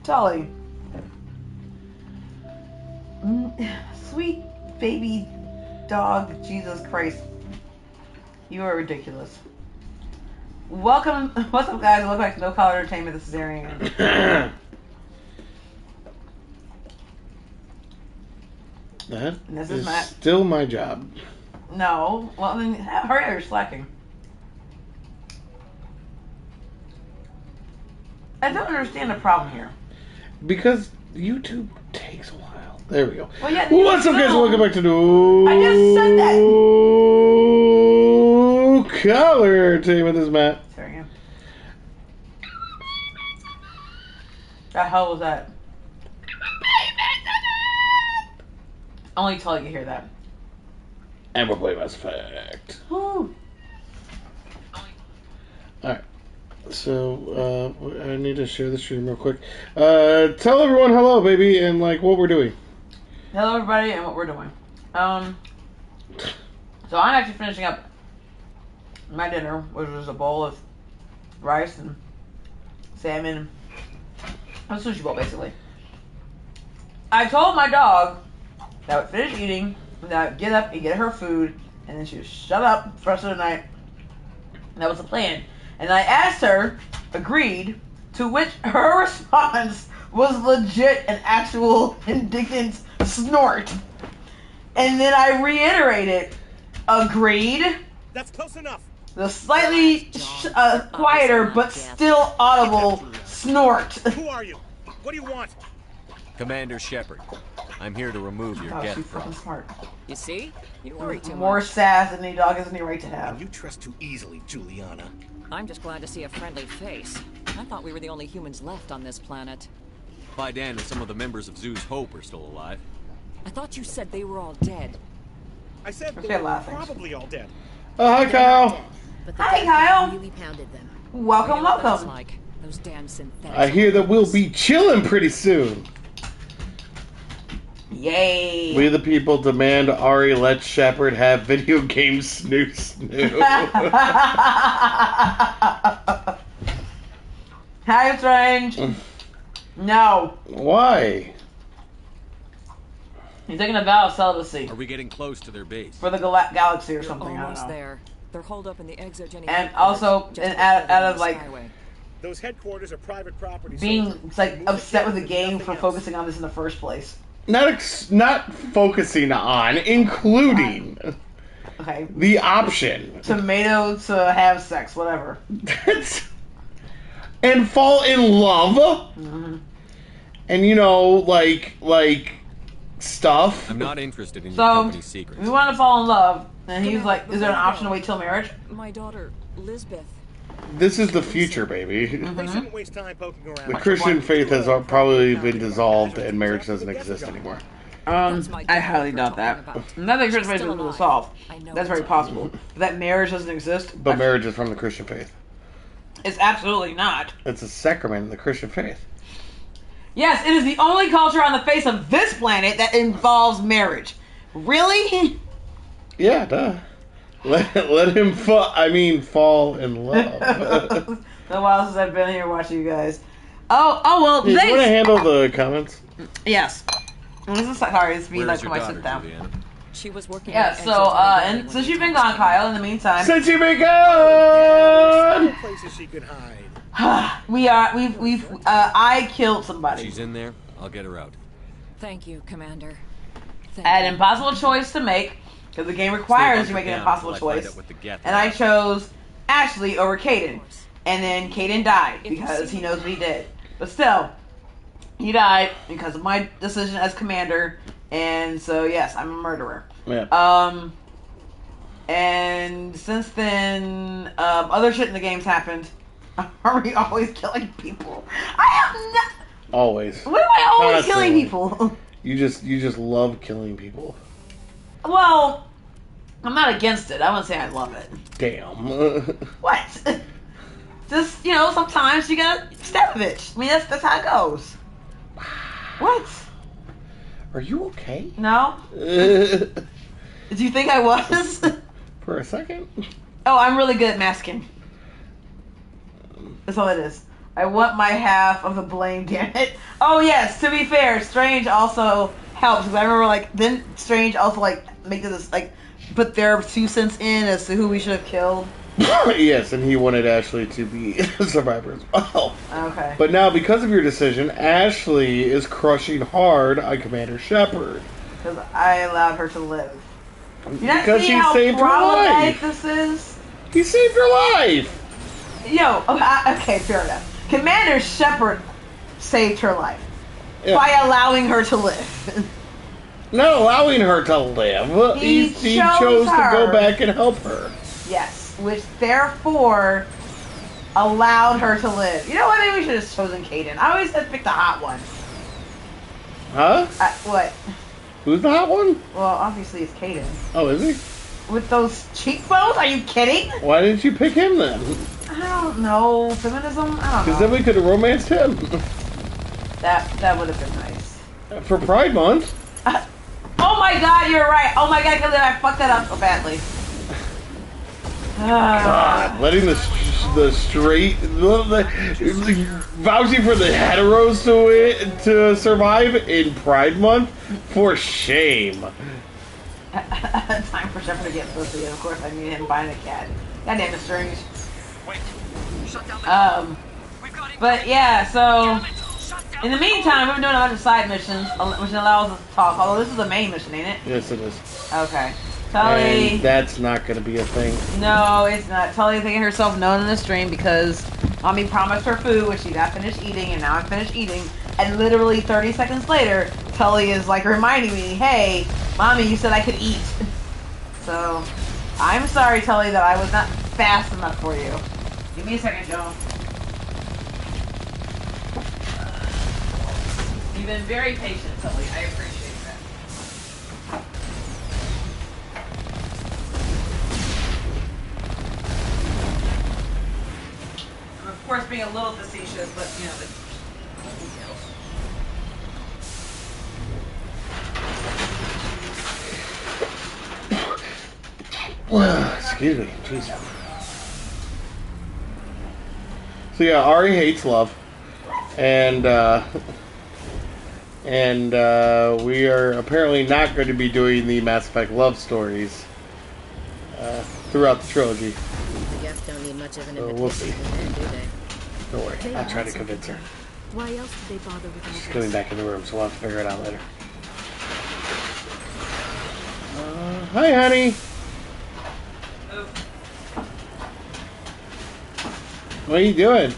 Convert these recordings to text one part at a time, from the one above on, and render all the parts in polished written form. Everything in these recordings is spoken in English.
Tully. Sweet baby dog, Jesus Christ. You are ridiculous. Welcome, what's up guys? Welcome back to No Collar Entertainment. This is Arian. That This is is Matt. still my job. No, well then hurry up, you're slacking. I don't understand the problem here. Because YouTube takes a while. There we go. Well, yeah, What's up, guys? Welcome back to No I just said that. Collar Entertainment. This is Matt. Sorry, yeah. The hell was that? Only Tully can hear that. And we're playing Mass Effect. Woo. Alright. So, I need to share the stream real quick. Tell everyone hello, baby, and, like, what we're doing. Hello, everybody, and what we're doing. So I'm actually finishing up my dinner, which was a bowl of rice and salmon. A sushi bowl, basically. I told my dog that I would finish eating, and that I would get up and get her food, and then she would shut up for the rest of the night. And that was the plan. And I asked her, agreed, to which her response was legit an actual indignant snort. And then I reiterated, agreed. That's close enough. The slightly quieter but still audible snort. Who are you? What do you want? Commander Shepard, I'm here to remove your death she's fucking threat. smart. You see? You worry too More much. sass than any dog has any right to have. You trust too easily, Juliana. I'm just glad to see a friendly face. I thought we were the only humans left on this planet. By Dan and some of the members of Zoo's Hope are still alive. I thought you said they were all dead. I said Okay, they were laughing. probably all dead. Oh, hi, Kyle. But the Hi, death Kyle. really pounded them. Welcome, You know what that's welcome. like those damn synthetics. I hear that we'll be chilling pretty soon. Yay. We the people demand Ari let Shepard have video game snoo snoo. Hi, Strange. No. Why? He's taking a vow of celibacy Are we getting close to their base? for the galaxy or You're something. I don't almost know. there. They're holed up in the exogenic. And headquarters, also, just and above out the of, like, Skyway. Those headquarters are private property. Being so like move upset with the ahead game and for nothing else. focusing on this in the first place. Not focusing on, including Okay. the option. Tomato to have sex, whatever. That's, and fall in love. Mm-hmm. And you know, like stuff. I'm not interested in your So, company's secrets. we want to fall in love, and he's Commander, like, is there an before option to you wait till marriage? My daughter, Lisbeth. This is the future, baby. They shouldn't waste time poking around. The Christian faith has probably been dissolved and marriage doesn't exist anymore. That's my I daughter highly we're doubt that. talking about. Not that Christian She's faith still is alive. solved. I know That's very it's possible. But that marriage doesn't exist. But marriage is from the Christian faith. It's absolutely not. It's a sacrament in the Christian faith. Yes, it is the only culture on the face of this planet that involves marriage. Really? Yeah, duh. Let him fall in love. The while since I've been here watching you guys. Oh well, Hey, do you want to thanks. handle the comments? Yes. This is sorry, it's being Where's like your my daughter, sit down. Juliana? She was working. Yeah, at so Exogenic and when since you you've been told gone, me. Kyle, in the meantime, Since you been There's gone! places she could hide. I killed somebody. She's in there. I'll get her out. Thank you, Commander. Thank I had an you. impossible choice to make because the game requires you make an impossible choice, and I chose Ashley over Caden, and then Caden died because he knows what he did. But still, he died because of my decision as commander, and so yes, I'm a murderer. Yeah. And since then, other shit in the game's happened. Are we always killing people? I am not. Always. What am I always killing Constantly. people? You just love killing people. Well, I'm not against it. I wouldn't say I love it. Damn. What? Just, sometimes you gotta stab a bitch. I mean, that's how it goes. What? Are you okay? No? Did you think I was? For a second? Oh, I'm really good at masking. That's all it is. I want my half of the blame, damn it. Oh yes, to be fair, Strange also helps, because I remember, like, then Strange also, like, make this, like, put their 2 cents in as to who we should have killed. Yes, and he wanted Ashley to be a survivor as well. Okay. But now, because of your decision, Ashley is crushing hard on Commander Shepard. Because I allowed her to live. You not Because see he how saved her problematic life. this is? He saved her life. Yo, okay, fair enough. Commander Shepard saved her life Yeah. by allowing her to live. Not allowing her to live. He He chose chose to her. go back and help her. Yes, which therefore allowed her to live. You know what? Maybe we should have chosen Kaden. I always said pick the hot one. Huh? What? Who's the hot one? Well, obviously it's Kaden. Oh, is he? With those cheekbones? Are you kidding? Why didn't you pick him then? I don't know. Feminism? I don't Because know. then we could have romanced him. That would have been nice. For Pride Month. Oh my god, you're right. Oh my god, I fucked that up so badly. God, letting the straight, vouching for the heteros to survive in Pride Month, for shame. Time for Shepard to get pussy, and of course I mean him buying a cat. Goddamn it, Strange. Wait. Shut down the We've got it. But yeah, so Shut down in the meantime, we've been doing a bunch of side missions, which allows us to talk. Although this is the main mission, ain't it? Yes, it is. Okay. Tully. And that's not going to be a thing. No, it's not. Tully thinking herself known in the stream because Mommy promised her food, which she got finished eating, and now I'm finished eating. And literally 30 seconds later, Tully is like reminding me, hey, Mommy, you said I could eat. So, I'm sorry, Tully, that I was not fast enough for you. Give me a second, Joe. You've been very patient, Tully. I appreciate that. I'm, of course, being a little facetious, but, you know, the details. Excuse me. Jeez. So yeah, Ari hates love, and we are apparently not going to be doing the Mass Effect love stories throughout the trilogy. The Geth don't need much of an So invitation we'll see. from them, do they? Don't worry, I'll try to convince her. Why else did they bother with all She's this? coming back in the room, so we'll have to figure it out later. Hi, honey. What are you doing?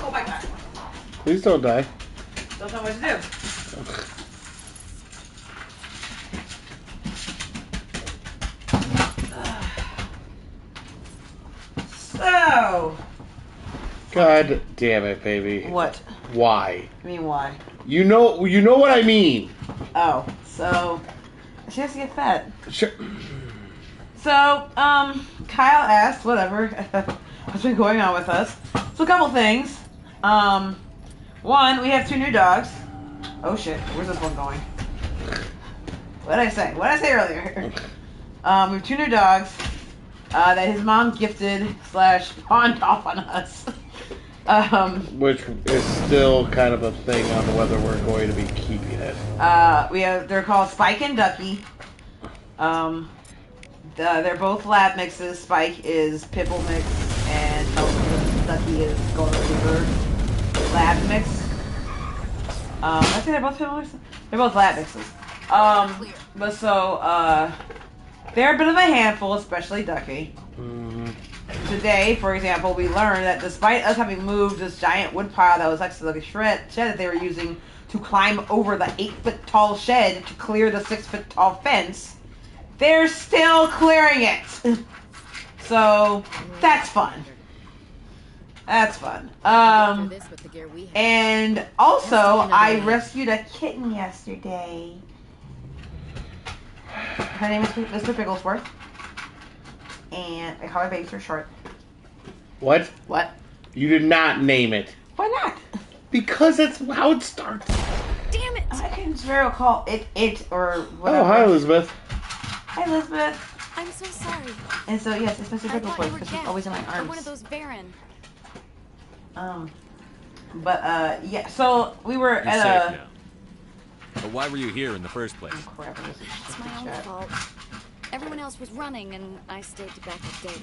Oh my god. Please don't die. Don't know what to do. So. God damn it, baby. What? Why? I mean, why? You know what I mean. Oh, so. She has to get fat. Sure. So, Kyle asked, whatever, what's been going on with us. So, a couple things. One, we have 2 new dogs. Oh shit, where's this one going? What did I say? What did I say earlier? We have 2 new dogs that his mom gifted / pawned off on us. Which is still kind of a thing on whether we're going to be keeping it. They're called Spike and Ducky. They're both lab mixes. Spike is Pipple mix, and Ducky is Golden Retriever lab mix. I think they're both Pipple mixes. They're both lab mixes. But so they're a bit of a handful, especially Ducky. Today, for example, we learned that despite us having moved this giant wood pile that was next to the shed that they were using to climb over the 8-foot tall shed to clear the 6-foot tall fence, they're still clearing it. So that's fun. That's fun. After this with the gear we have. And also I rescued a kitten yesterday. Her name is Mr. Bigglesworth. And I call her baby for short. What? What? You did not name it. Why not? Because that's how it starts. Damn it! I can very well call it or whatever. Oh, hi, Elizabeth. Hi, Elizabeth. I'm so sorry. And so yes, it's Mr. I thought you Bigglesworth were because she's Geth, always in my or arms. one of those Baron. Yeah. So we were You're at safe a. now. But why were you here in the first place? Crap, this is It's my own fault. Everyone else was running, and I stayed to back up Data.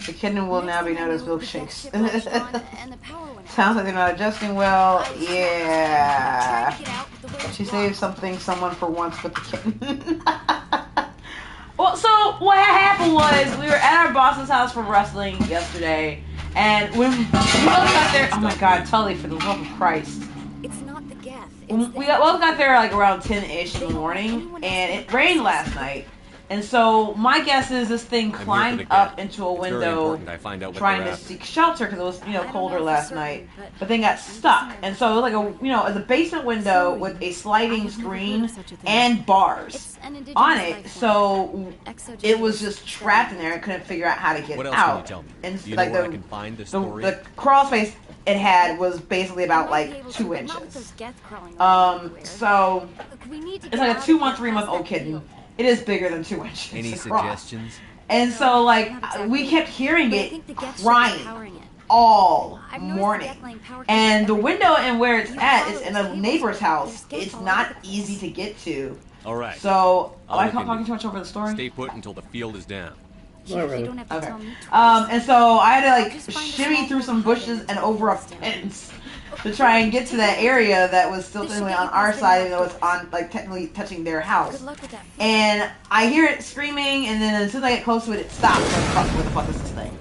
The kitten will now be known as Next thing I knew, the Geth milkshakes. ship latched on, and the power went out. Sounds like they're not adjusting well. I tried Yeah. to get out, but the way She was saved blocked. someone for once with the kitten. Well, so what happened was we were at our boss's house for wrestling yesterday, and when we both got there, oh my God, Tully, for the love of Christ. It's not the Geth. We both got there like around 10-ish in the morning, and it rained last night. And so my guess is this thing for climbed the up Geth. into a It's very window important I find out what trying they're to after. seek shelter because it was, I don't colder know for last certain, night. but But then got stuck. And so it was like it's a basement window with a sliding screen and bars It's an indigenous on life it. form. So it was just trapped in there and couldn't figure out how to get What else out. can you tell me? And Do you like know where I can find this story? the crawl space it had was basically about I might be like able 2 to, but not with inches. those Geth crawling around everywhere. So Look, we need to it's get like a out 2 of month, here 3 month past old that kitten. field. It is bigger than 2 inches. Any across. suggestions? And so like Not exactly. we kept hearing But I it think the Geth ship is crying powering it. all I've noticed the morning. Geth laying power And the cables window and where it's You at follow is in those a cables, neighbor's house. there's Geth It's all not over the easy place. to get to. All right. So I'll am I look into talking it. too much over the story? Stay put until the field is down. You Not really. don't have to Okay. tell me twice. And so I had to like Just find a shimmy small through some hole bushes and and over a stand. fence to try and get to that area that was still This should technically get on you our past the side, even though it's outdoors. on like technically touching their house. Good luck with that. And I hear it screaming, and then as soon as I get close to it, it stops. I'm like, what the fuck is this thing?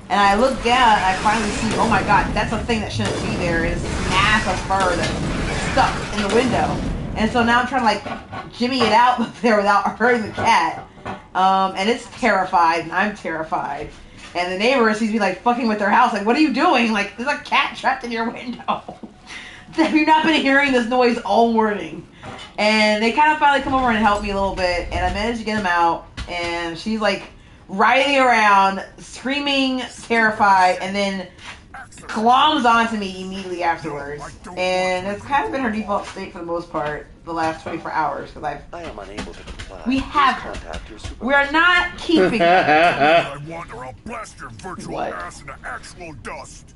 And I look down, and I finally see, oh my God, that's a thing that shouldn't be there. It's this mass of fur that's stuck in the window. And so now I'm trying to like jimmy it out there without hurting the cat. And it's terrified, and I'm terrified. And the neighbor sees me like fucking with their house, like, what are you doing? Like, there's a cat trapped in your window. Have you not been hearing this noise all morning? And they kind of finally come over and help me a little bit, and I managed to get him out. And she's like writhing around, screaming, terrified, and then gloms onto me immediately afterwards. And it's kind of been her default state for the most part the last 24 hours because I am unable to comply. we have her. Contact your supervisor. We're not keeping her. I want or I'll blast your virtual What? ass into actual dust.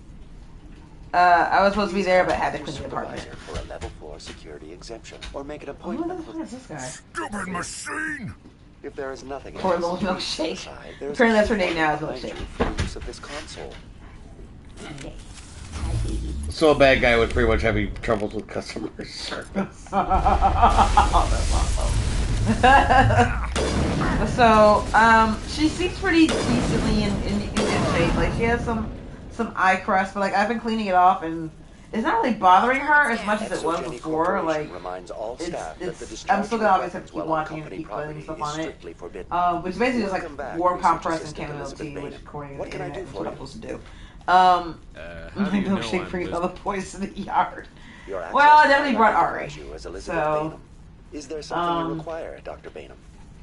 I was supposed to be there, but had to Your clean the apartment. supervisor for a level 4 security exemption, or make an Who the appointment fuck with. is this guy? Stupid machine! If there is nothing Poor else little to milkshake. decide, there is Apparently a that's her name now, is keyboard behind Milkshake. you for use of this console. So a bad guy was pretty much having troubles with customer service. So, she seems pretty decently in good shape. Like, she has some eye crust, but like I've been cleaning it off, and it's not really bothering her as much as it was Exogeny before. Corporation Like, reminds all staff that the I'm discharge still of gonna obviously have weapons to keep while on watching and company keep putting property stuff is on it. strictly forbidden. Which is basically just Welcome like back, warm research compress and assistant chamomile Elizabeth tea, which Bainham. according to What the can I internet do is for what you? I'm supposed to do. How do you know Milkshake I'm bringing all the listening? boys to the yard. Your access Well, I to definitely my brought record Ari. has you as Elizabeth So, Bainham. Is there something you require, Dr. Bainham?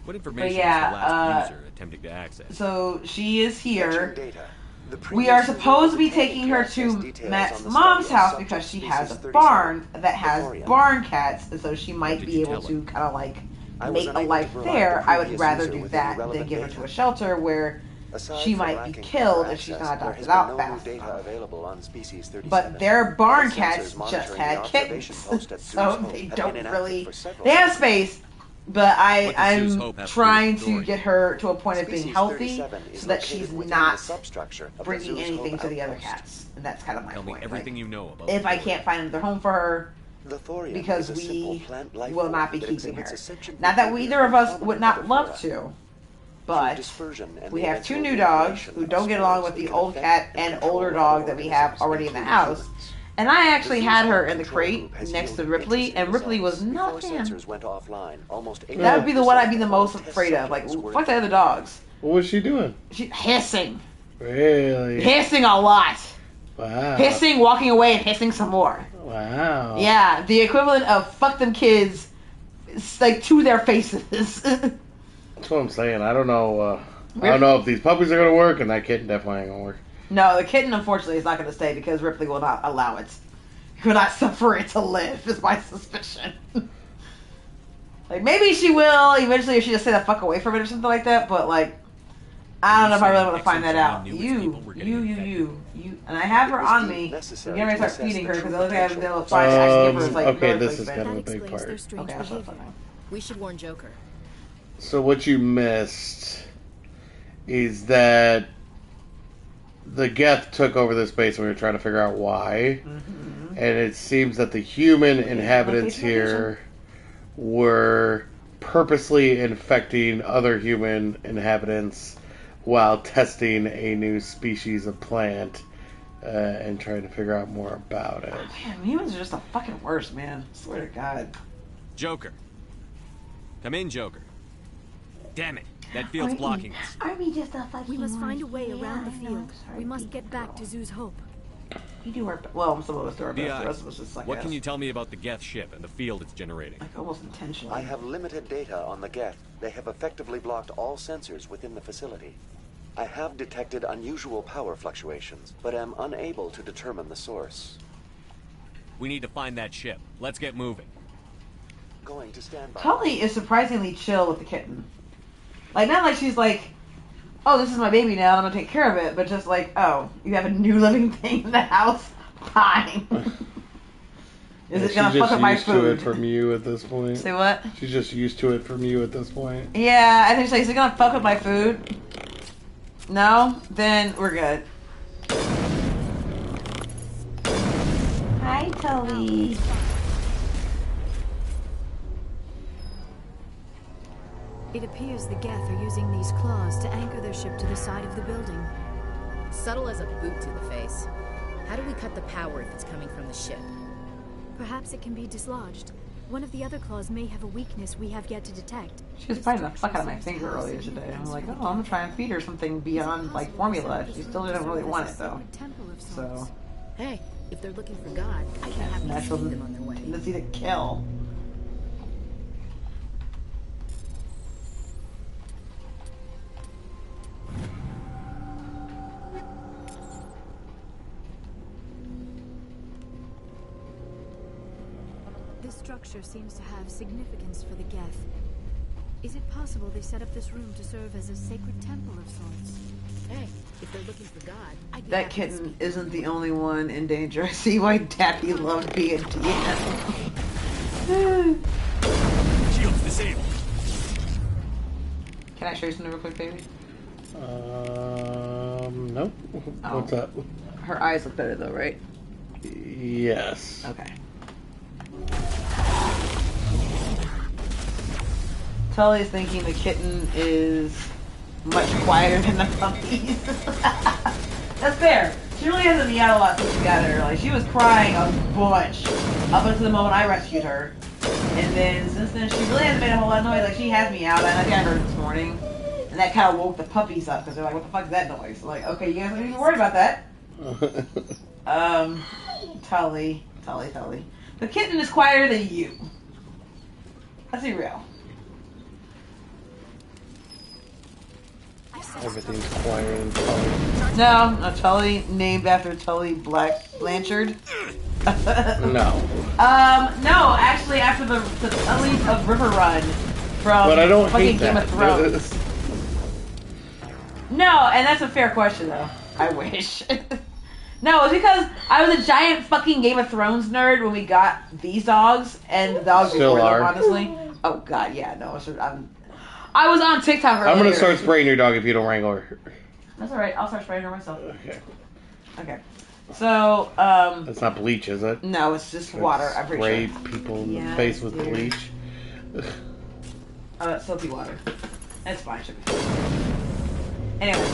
What information yeah, is the last user attempting to access? So she is here. Fetching data. The We are previous user supposed to be was attempting taking her access to details Matt's on the mom's study of house subject because she species has a 37, barn that has Thorium. barn cats, and so she might did be you able tell to kind of like I was make a unable to life provide there. the I would previous rather user do with that any than relevant give her to data. a shelter where Aside she from might be lacking killed proper if she's access, not there adopted has been out no fast new data enough. available on species 37. But their barn Other cats sensors just monitoring had the kittens, observation post at Zeus so Hope they have don't been inactive really. for several They have months. space, but What does Zeus I'm Hope have to do trying with to Thorium? get her to a point of being Species healthy 37 is so that located she's within not the substructure of the bringing Zeus anything Hope to the other outpost. cats, and that's kind of my Tell me point. everything Like, you know about if I Thorium. can't find another home for her, The thorium because is a simple we plant life will form not be that keeping exhibits her. ascension Not that behavior either of us common would with not other love flora. to, Through but dispersion and we the have two eventual new dogs elimination who of don't get along spores, with the we can old affect cat and and control older other dog that we have organisms, already in the including house. humans. And I actually The had Zeus her Hope in the control crate group has next to yielded Ripley, interesting and Ripley was results. not Before a fan. sensors went offline, almost That would be the one I'd be the 80% most of all afraid of. test Like, subjects were fuck the other infected. dogs. What was she doing? She's hissing. Really? Hissing a lot. Wow. Hissing, walking away, and hissing some more. Wow. Yeah, the equivalent of fuck them kids, like, to their faces. That's what I'm saying. I don't know. I don't know if these puppies are gonna work, and that kitten definitely ain't gonna work. No, the kitten, unfortunately, is not going to stay because Ripley will not allow it. He will not suffer it to live, is my suspicion. Like, maybe she will eventually if she just stay the fuck away from it or something like that, but, like, I don't know if I really want to find that out. You. And I have her on me. I'm getting ready to start feeding her because the other thing they'll try to actually give her is, like, okay, this is kind of a That big explains part. their strange Okay, I'll shut the behavior. fuck up. We should warn Joker. So what you missed is that the Geth took over this base and we were trying to figure out why. Mm-hmm. And it seems that the human inhabitants here were purposely infecting other human inhabitants while testing a new species of plant and trying to figure out more about it. Man, humans are just the fucking worst, man. I swear to God. Joker. Come in, Joker. Damn it. That field's blocking us. Are we just a fucking We must find a way Yeah, around the I know. field. We must get back to Zoo's Hope. We do our best. Well, some of us do our best. VI, The rest of us just suck what ass. can you tell me about the Geth ship and the field it's generating? Like, almost intentionally. I have limited data on the Geth. They have effectively blocked all sensors within the facility. I have detected unusual power fluctuations, but am unable to determine the source. We need to find that ship. Let's get moving. Going to stand by. Tully is surprisingly chill with the kitten. Like, not like she's like, oh, this is my baby now, and I'm gonna take care of it, but just like, oh, you have a new living thing in the house? Fine. Is it gonna fuck up my She's just used to it food? from you at this point. Say what? She's just used to it from you at this point. Yeah, I think she's like, is it gonna fuck up my food? No? Then we're good. Hi, Tully. It appears the Geth are using these claws to anchor their ship to the side of the building. Subtle as a boot to the face. How do we cut the power if it's coming from the ship? Perhaps it can be dislodged. One of the other claws may have a weakness we have yet to detect. She was biting the fuck out of my finger earlier today. I'm like, oh, I'm gonna try and feed her something beyond, like, formula. She still didn't really want it, though. So, Hey, if they're looking for God, I can have natural feed them on their way. tendency to kill. This structure seems to have significance for the Geth. Is it possible they set up this room to serve as a sacred temple of sorts? Hey, if they're looking for God, I can That have kitten isn't the only one in danger. I see why Dappy loved being DM. Shields disabled. Can I show you something real quick, baby? Nope. Oh. What's up? Her eyes look better, though, right? Yes. Okay. Tully's thinking the kitten is much quieter than the puppies. That's fair. She really hasn't meowed a lot since we got her. Like, she was crying a bunch up until the moment I rescued her. And then since then, she really hasn't made a whole lot of noise. Like, she has meowed, and I think I heard it this morning. And that kind of woke the puppies up because they're like, what the fuck is that noise? Like, okay, you guys don't even worry about that. Tully. The kitten is quieter than you. Let's be real. Everything's quieter than Tully. No, Tully named after Tully Blanchard. No. No, actually after the Tullys of River Run from But I don't fucking hate Game that. of Thrones. No, and that's a fair question though. I wish. No, it's because I was a giant fucking Game of Thrones nerd when we got these dogs, and the dogs Still before them, are. honestly. Oh god, yeah, no, I was on TikTok earlier. I'm gonna start spraying your dog if you don't wrangle her. That's alright, I'll start spraying her myself. Okay. So, That's not bleach, is it? no, it's just water, I'm pretty Spray sure. people in the Yeah, face with dear. bleach. Soapy water. That's fine, should be fine. Anyway,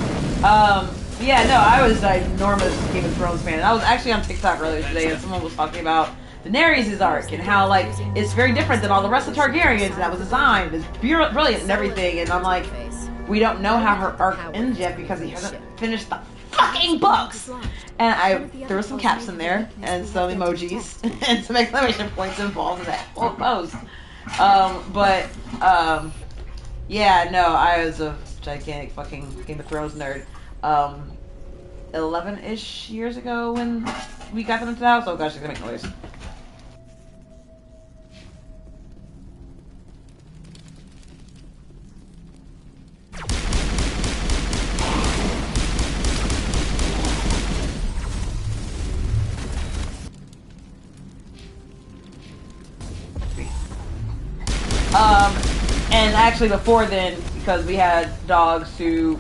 yeah, no, I was an enormous Game of Thrones fan. I was actually on TikTok earlier today, and someone was talking about Daenerys' arc and how, like, it's very different than all the rest of Targaryens, and that was designed, it's brilliant and everything, and I'm like, We don't know how her arc ends yet because he hasn't finished the fucking books. And I threw some caps in there and some emojis and some exclamation points involved in that post. Yeah, no, I was a gigantic fucking Game of Thrones nerd. 11-ish years ago when we got them into the house. Oh gosh, it's gonna make noise. And actually before then, because we had dogs who,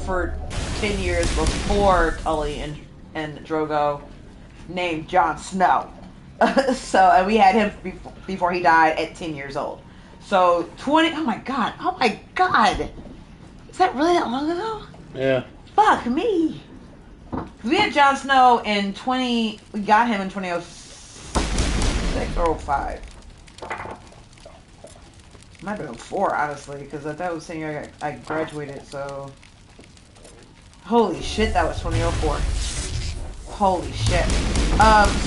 for 10 years before Tully and Drogo, named Jon Snow. And we had him before he died at 10 years old. So 20, oh my god, is that really that long ago? Yeah. Fuck me. We had Jon Snow we got him in 2006 or 05. Might have been 04, honestly, because that was the same year I graduated, so... Holy shit, that was 2004. Holy shit.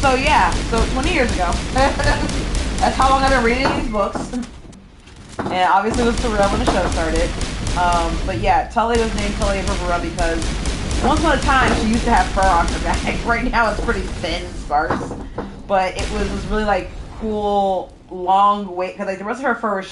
So yeah, so 20 years ago. That's how long I've been reading these books. And obviously it was surreal when the show started. But yeah, Tully was named Tully of Riverrun because once upon a time she used to have fur on her back. Right now it's pretty thin and sparse. But it was really like cool, long weight, because like the rest of her fur was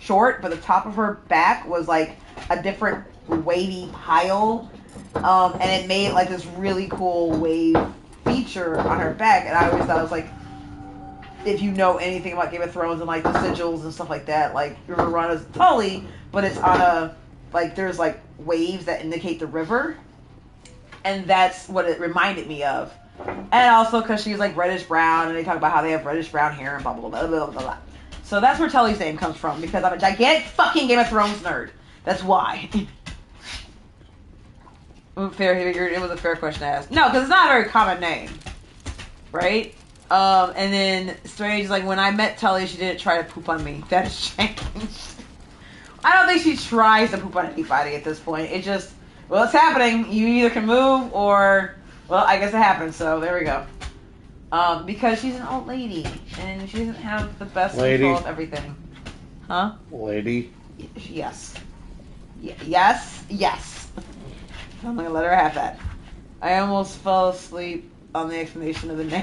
short, but the top of her back was like a different wavy pile. And it made like this really cool wave feature on her back, and I always thought it was like, if you know anything about Game of Thrones and like the sigils and stuff like that, like Riverrun is Tully, but it's on a, like there's like waves that indicate the river, and that's what it reminded me of. And also because she's like reddish brown, and they talk about how they have reddish brown hair and blah blah blah blah blah blah. So that's where Tully's name comes from, because I'm a gigantic fucking Game of Thrones nerd. That's why. Fair, it was a fair question to ask. No, because it's not a very common name, right? And then Strange, like when I met Tully, she didn't try to poop on me. That has changed. I don't think she tries to poop on anybody at this point. It just, well, it's happening. You either can move or, well, I guess it happens. So there we go. Because she's an old lady and she doesn't have the best control of everything. Huh? Lady. Yes. Yes. I'm gonna let her have that. I almost fell asleep on the explanation of the name.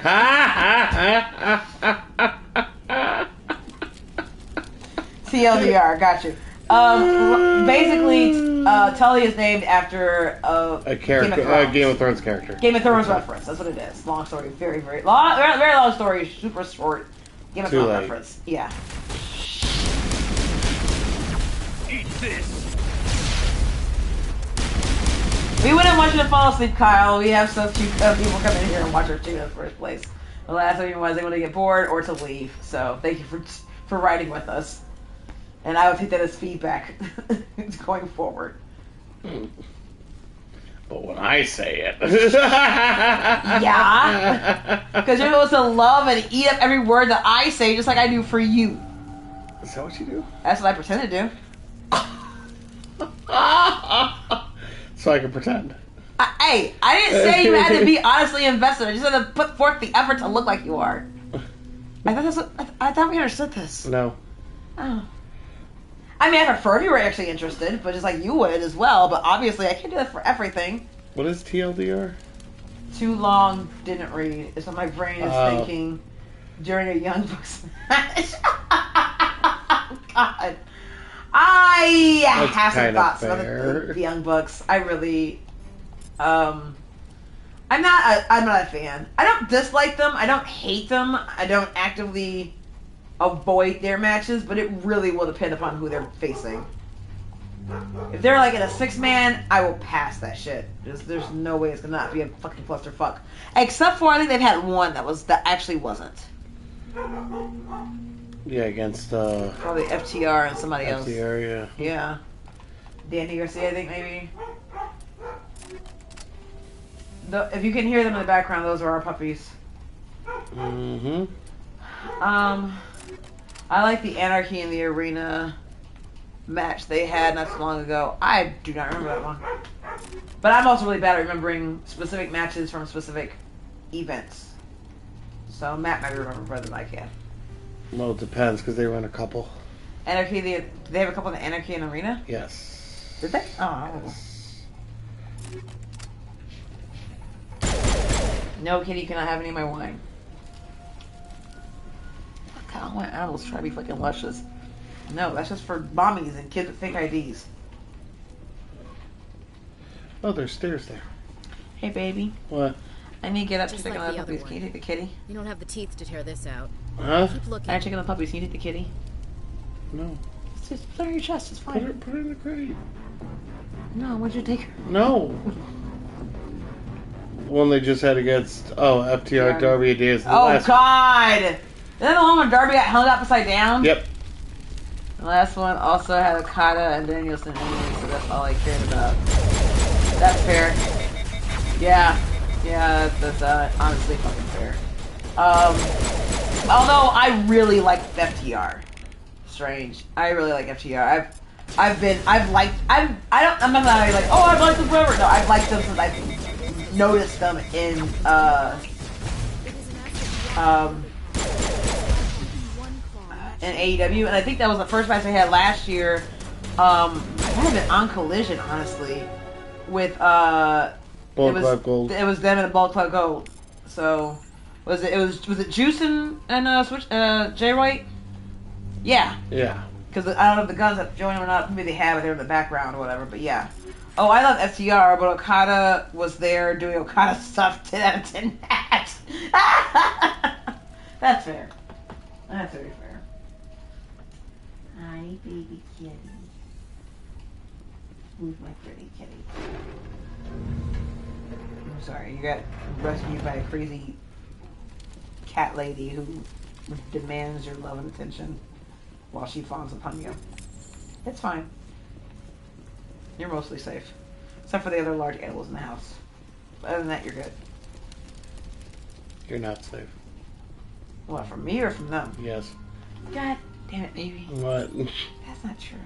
TLDR, got you. Basically, Tully is named after a character, Game of Thrones character. Game of Thrones reference. That's what it is. Long story, very long, very long story, super short. Game of Thrones reference. Yeah. Eat this. We wouldn't want you to fall asleep, Kyle. We have so few people come in here and watch our show in the first place. The last thing was they want to get bored or to leave. So thank you for riding with us. And I would take that as feedback going forward. But when I say it... Yeah. Because you're supposed to love and eat up every word that I say, just like I do for you. Is that what you do? That's what I pretend to do. So I can pretend. Hey, I didn't say you had to be honestly invested. I just had to put forth the effort to look like you are. I thought we understood this. No. Oh. I mean, I prefer if you were actually interested, but just like you would as well. But obviously, I can't do that for everything. What is TLDR? Too long, didn't read. It's what my brain is thinking during a Young Bucks match. God. I have some thoughts about the Young Bucks. I really, I'm not a fan. I don't dislike them. I don't hate them. I don't actively avoid their matches, but it really will depend upon who they're facing. If they're like in a 6-man, I will pass that shit. There's no way it's gonna not be a fucking clusterfuck. Except for I think they've had one that actually wasn't. Yeah, against probably FTR and somebody else. FTR, yeah. Yeah. Danny Garcia, I think maybe. If you can hear them in the background, those are our puppies. Mm-hmm. I like the Anarchy in the Arena match they had not so long ago. I do not remember that one. But I'm also really bad at remembering specific matches from specific events. So Matt might remember better than I can. Well, it depends because they run a couple. Anarchy, did they have a couple in the Anarchy and Arena? Yes. Did they? Oh, I don't know. No, Kitty cannot have any of my wine. God, I want animals to try to be fucking luscious. No, that's just for mommies and kids with fake IDs. Oh, there's stairs there. Hey, baby. What? I need to get up Just to check like on the the other puppies. Can you one. take the kitty? You don't have the teeth to tear this out. Huh? Keep looking. I check on the puppies. Can you take the kitty? No. It's just put it on your chest. It's fine. Put it in the crate. No, why'd you take her? No. The one they just had against FTR, Darby, and Diaz. Oh God! Is that the one when Darby got hung up upside down? Yep. The last one also had Okada and Danielson in it, so that's all I cared about. That's fair. Yeah, that's honestly fucking fair. Although I really like FTR. Strange. I really like FTR. I'm not gonna like, oh, I've liked them forever. No, I've liked them since I've noticed them in AEW, and I think that was the first match they had last year. It might have been on Collision, honestly, with Bullet Club Gold. It was them and Bullet Club Gold. So was it Juice and Switch Jay White? Yeah. Yeah. Because I don't know if the guns have joined them or not. Maybe they have it. They're in the background or whatever. But yeah. Oh, I love FTR, but Okada was there doing Okada stuff 10 out of 10 match. That's fair. That's very fair. Hi, baby kitty. Who's my pretty kitty? I'm sorry, you got rescued by a crazy cat lady who demands your love and attention while she fawns upon you. It's fine. You're mostly safe. Except for the other large animals in the house. Other than that, you're good. You're not safe. What, from me or from them? Yes. God damn it, baby. What? That's not true.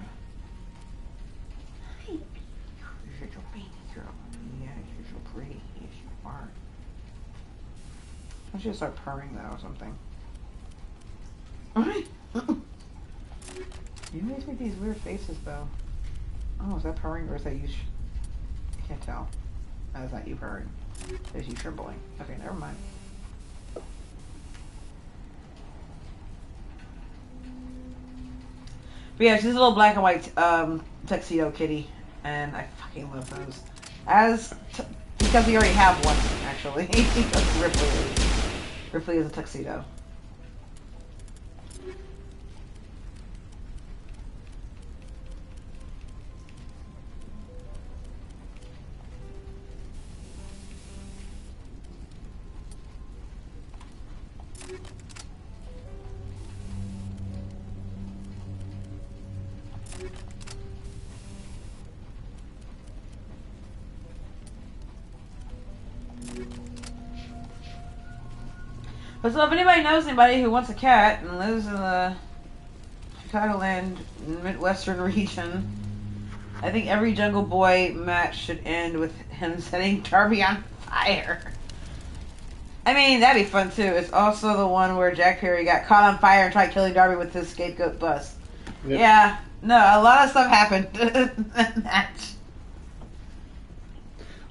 Hey, you're a baby girl. Yeah, you're so pretty. Yes, you are. I should start purring though or something. Alright. You always make these weird faces though. Oh, is that purring or is that you? I can't tell. That's not you purring. It's you trembling. Okay, never mind. But yeah, she's a little black and white tuxedo kitty, and I fucking love those. Because we already have one, actually. Ripley is a tuxedo. So if anybody knows anybody who wants a cat and lives in the Chicagoland Midwestern region, I think every Jungle Boy match should end with him setting Darby on fire. I mean, that'd be fun too. It's also the one where Jack Perry got caught on fire and tried killing Darby with his scapegoat bus. Yep. Yeah, no, a lot of stuff happened in that match.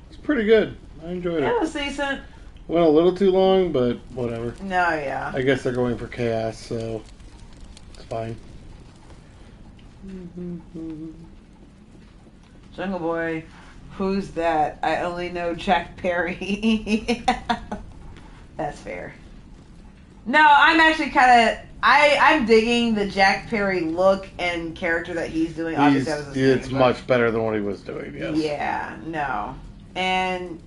It's pretty good. I enjoyed it. It was decent. Went a little too long, but whatever. No, yeah. I guess they're going for chaos, so it's fine. Jungle Boy, who's that? I only know Jack Perry. That's fair. No, I'm actually kind of... I'm digging the Jack Perry look and character that he's doing. It's much better than what he was doing, yes. Yeah, no. And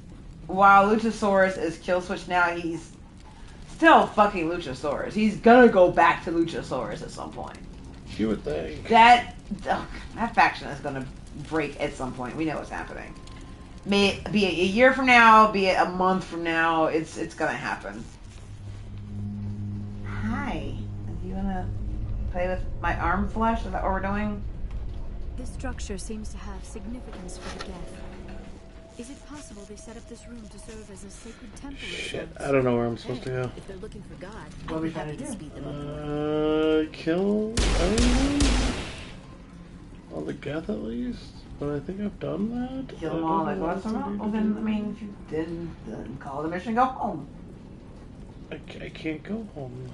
while Luchasaurus is Killswitch now, he's still fucking Luchasaurus. He's gonna go back to Luchasaurus at some point. You would think. That faction is gonna break at some point. We know what's happening. May it be a year from now, be it a month from now, it's gonna happen. Hi. Do you wanna play with my arm flesh? Is that what we're doing? This structure seems to have significance for the Geth. Is it possible they set up this room to serve as a sacred temple? Shit, I don't know where I'm supposed to go. If they're looking for God, What are I'll we be trying happy to to do? speed them up. Kill everyone? All the Geth at least? But I think I've done that. Kill them all like what's them? Well then, I mean, if you didn't, then call the mission and go home. I can't go home.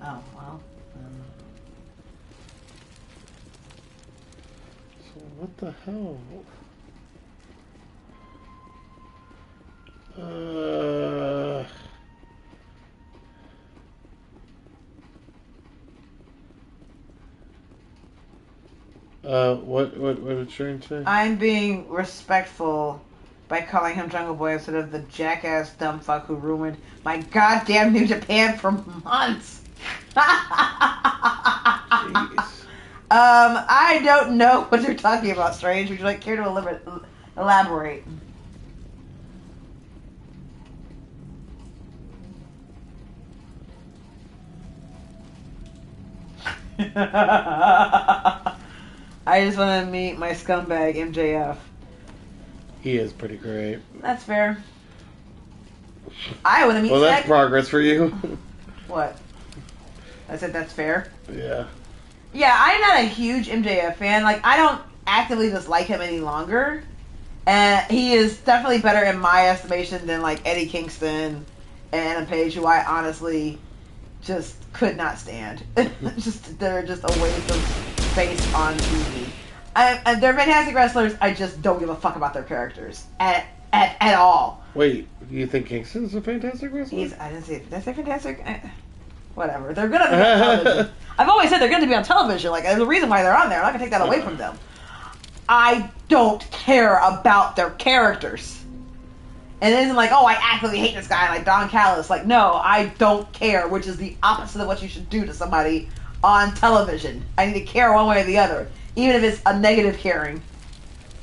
Oh, well. So what the hell? What did Shane say? I'm being respectful by calling him Jungle Boy instead of the jackass dumb fuck who ruined my goddamn New Japan for months. I don't know what you're talking about, Strange. Would you like care to elaborate? I just want to meet my scumbag MJF. He is pretty great. That's fair. I want to meet. Well, that's progress for you. What? I said that's fair. Yeah. Yeah, I'm not a huge MJF fan. Like, I don't actively dislike him any longer. And he is definitely better in my estimation than, like, Eddie Kingston and Adam Page, who I honestly just could not stand. They're just a waste of space on TV. And they're fantastic wrestlers. I just don't give a fuck about their characters at all. Wait, you think Kingston's a fantastic wrestler? I didn't say, did I say fantastic? Whatever. They're gonna be on television. I've always said they're gonna be on television. Like, there's a reason why they're on there. I'm not gonna take that away from them. I don't care about their characters. And it isn't like, oh, I actively hate this guy, like Don Callis. Like, no, I don't care, which is the opposite of what you should do to somebody on television. I need to care one way or the other, even if it's a negative caring.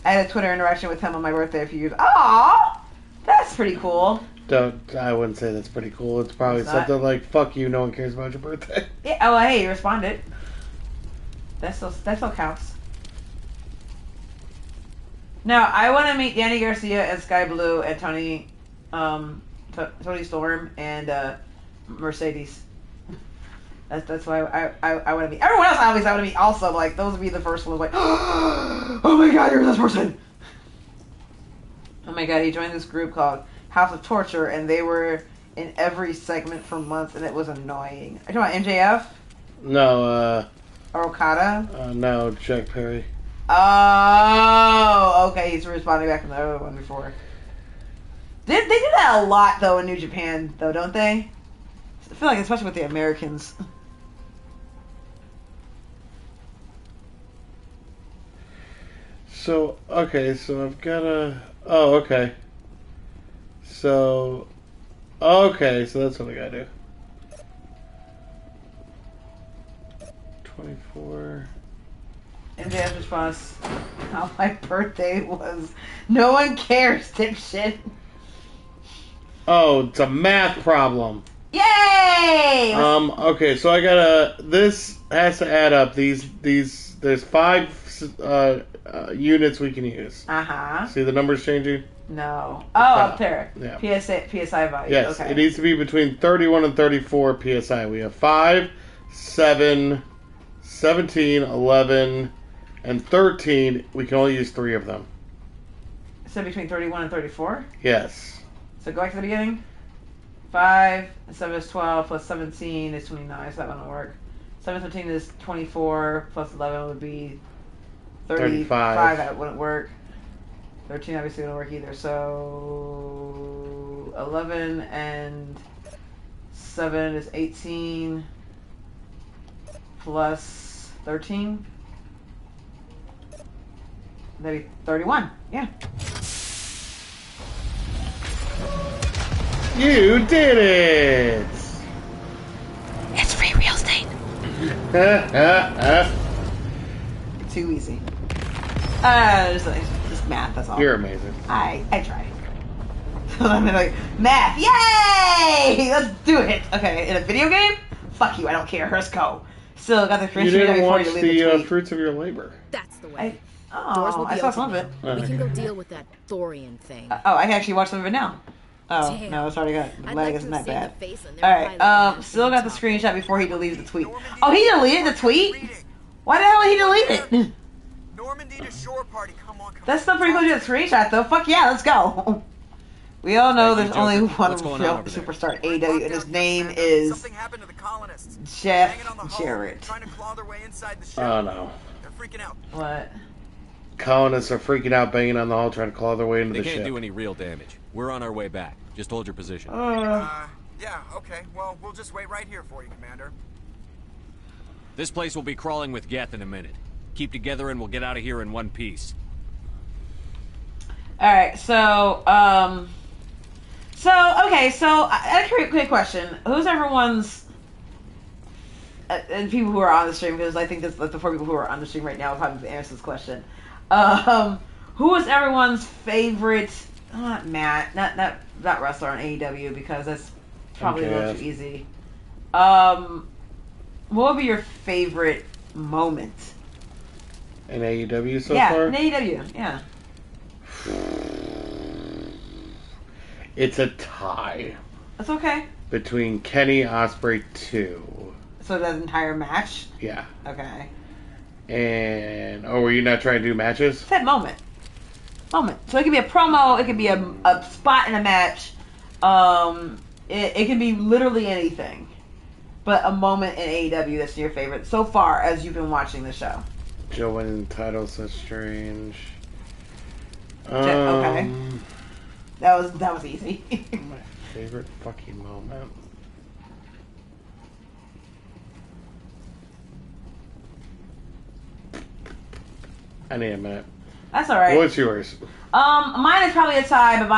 I had a Twitter interaction with him on my birthday a few years. Aww, that's pretty cool. I wouldn't say that's pretty cool. It's probably something like, fuck you, no one cares about your birthday. Yeah, oh, hey, you responded. That still counts. Now, I want to meet Danny Garcia and Sky Blue and Tony Storm and Mercedes. That's why I want to meet. Everyone else I want to meet also. Like, those would be the first ones. Like, oh my god, you're this person. Oh my god, he joined this group called House of Torture, and they were in every segment for months, and it was annoying. Are you talking about MJF? No, Or Okada? no, Jack Perry. Oh, okay, he's responding back from the other one before. They do that a lot, though, in New Japan, though, don't they? I feel like, especially with the Americans. So, okay, so I've got a... Oh, okay. So... Okay, so that's what I gotta do. 24... MJF's response, how my birthday was. No one cares, dipshit. Oh, it's a math problem. Yay! Okay, so I gotta... This has to add up. There's 5 units we can use. Uh-huh. See the numbers changing? No. Oh, up there. Yeah. PSI value. Yes, okay. it needs to be between 31 and 34 PSI. We have 5, 7, 17, 11, and 13. We can only use 3 of them. So between 31 and 34? Yes. So go back to the beginning. 5, 7 is 12, plus 17 is 29, so that one will work. 7, 17 is 24, plus 11 would be 35. That wouldn't work. 13 obviously wouldn't work either. So 11 and 7 is 18, plus 13. That'd be 31. Yeah. You did it! It's free real estate. Too easy. Just math, that's all. You're amazing. I tried. I'm like, math, yay! Let's do it. Okay, in a video game? Fuck you, I don't care. Let's go. Still got the You didn't watch before you leave the tweet. fruits of your labor. That's the way. Doors Oh, will be I saw open some of it. now. We can go deal with that thorian thing. Oh, I can actually watch some of it now. Oh, Damn. no, it's already got the I'd leg like isn't to that have seen bad. the face on their pilot Alright, when still that got the thing screenshot before he deleted the tweet. Oh, he deleted the tweet? Why the hell did he delete it? Normandy to shore party. Come on, come That's still pretty cool to get a screenshot though. Fuck yeah, let's go. We all know Thank there's you, only Joker. one What's going real on over there? superstar in AEW, and his name is Something happened to the colonists. Jeff Hanging on the hull, Jarrett. Trying to claw their way inside the ship. Oh no. They're freaking out. What? Colonists are freaking out, banging on the hull, trying to claw their way into They the can't ship. do any real damage. We're on our way back. Just hold your position. Yeah, okay. Well, we'll just wait right here for you, Commander. This place will be crawling with Geth in a minute. Keep together and we'll get out of here in one piece. Alright, so, okay, so, I had a quick question. Who's everyone's, and people who are on the stream, because I think that's the 4 people who are on the stream right now will probably answer this question. Who is everyone's favorite, not Matt, not wrestler on AEW, because that's probably a little too easy. What would be your favorite moment? In AEW so yeah, far? in AEW, yeah. It's a tie. That's okay. Between Kenny Ospreay 2. So that entire match? Yeah. Okay. And were you not trying to do matches? That moment. So it could be a promo, it could be a spot in a match. It can be literally anything. But a moment in AEW that's your favorite so far as you've been watching the show. Joe winning the title, so strange. Okay. That was easy. My favorite fucking moment. I need a minute. That's alright. What's yours? Mine is probably a tie, but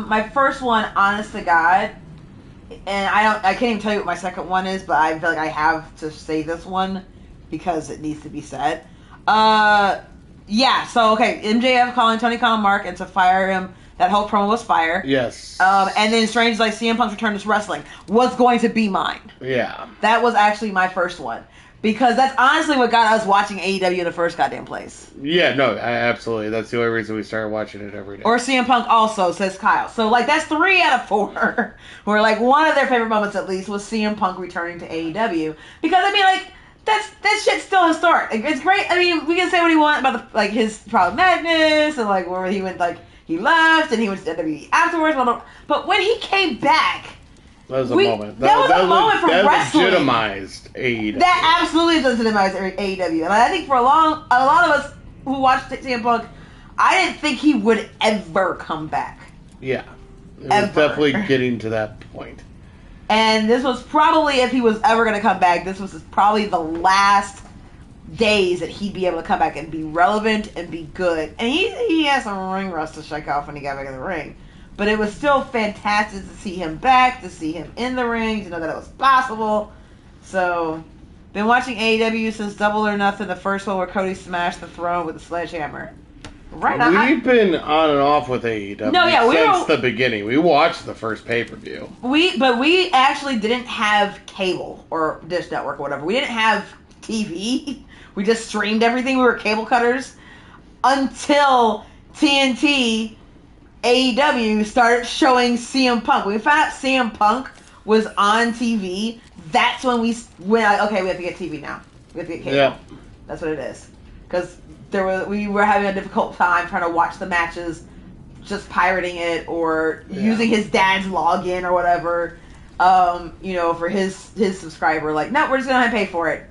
my first one, honest to God, and I can't even tell you what my second one is, but I feel like I have to say this one because it needs to be said. Yeah, so okay, MJF calling Tony Khan Mark and to fire him. That whole promo was fire. Yes. And then Strange like CM Punk's return to wrestling was going to be mine. Yeah. That was actually my first one. Because that's honestly what got us watching AEW in the first goddamn place. Yeah, no, absolutely. That's the only reason we started watching it every day. Or CM Punk also, says Kyle. So, like, that's 3 out of 4. Where, like, one of their favorite moments, at least, was CM Punk returning to AEW. Because, I mean, like, that shit's still historic. Like, it's great. I mean, we can say what we want about, the, like, his Problem Madness, and, like, where he went, like, he left, and he went to WWE afterwards, blah, blah, blah. But when he came back... That was a moment. That was a moment for wrestling. That legitimized AEW. That absolutely legitimized AEW. And I think for a lot of us who watched CM Punk, I didn't think he would ever come back. Yeah. It was definitely getting to that point. And this was probably, if he was ever going to come back, this was probably the last days that he'd be able to come back and be relevant and be good. And he has some ring rust to shake off when he got back in the ring. But it was still fantastic to see him back, to see him in the ring, to know that it was possible. So, been watching AEW since Double or Nothing, the first one where Cody smashed the throne with a sledgehammer. Right. We've been on and off with AEW since the beginning. We watched the first pay-per-view. But we actually didn't have cable or Dish Network or whatever. We didn't have TV. We just streamed everything. We were cable cutters until TNT... AEW started showing CM Punk. When we found out CM Punk was on TV, that's when we went like, okay, we have to get TV now. We have to get cable. Yeah. That's what it is. Because we were having a difficult time trying to watch the matches, just pirating it or using his dad's login or whatever. For his subscriber. Like, no, we're just gonna pay for it.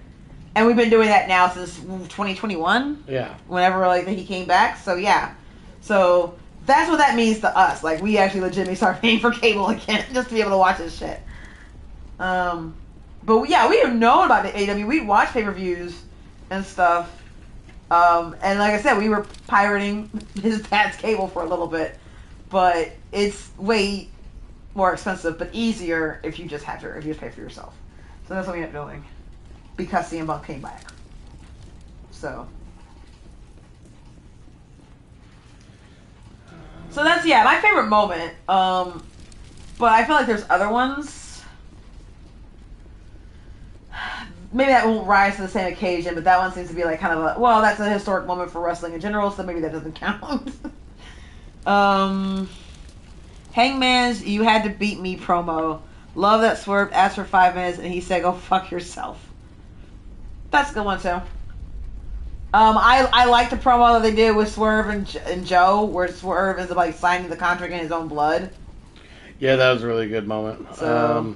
And we've been doing that now since 2021. Yeah. Whenever he came back. So yeah. So. That's what that means to us. Like, we actually legitimately start paying for cable again just to be able to watch this shit. But yeah, we have known about the AEW. We'd watch pay-per-views and stuff. And like I said, we were pirating his dad's cable for a little bit. But it's way more expensive, but easier if you just pay for yourself. So that's what we ended up doing. Because CM Punk came back. So that's, my favorite moment. But I feel like there's other ones. maybe that won't rise to the same occasion, but that one seems to be like kind of a, well, that's a historic moment for wrestling in general, so maybe that doesn't count. Hangman's "You Had to Beat Me" promo. Love that Swerve asked for 5 minutes and he said, "Go fuck yourself." That's a good one too. I like the promo that they did with Swerve and Joe, where Swerve is like signing the contract in his own blood. Yeah, that was a really good moment. So,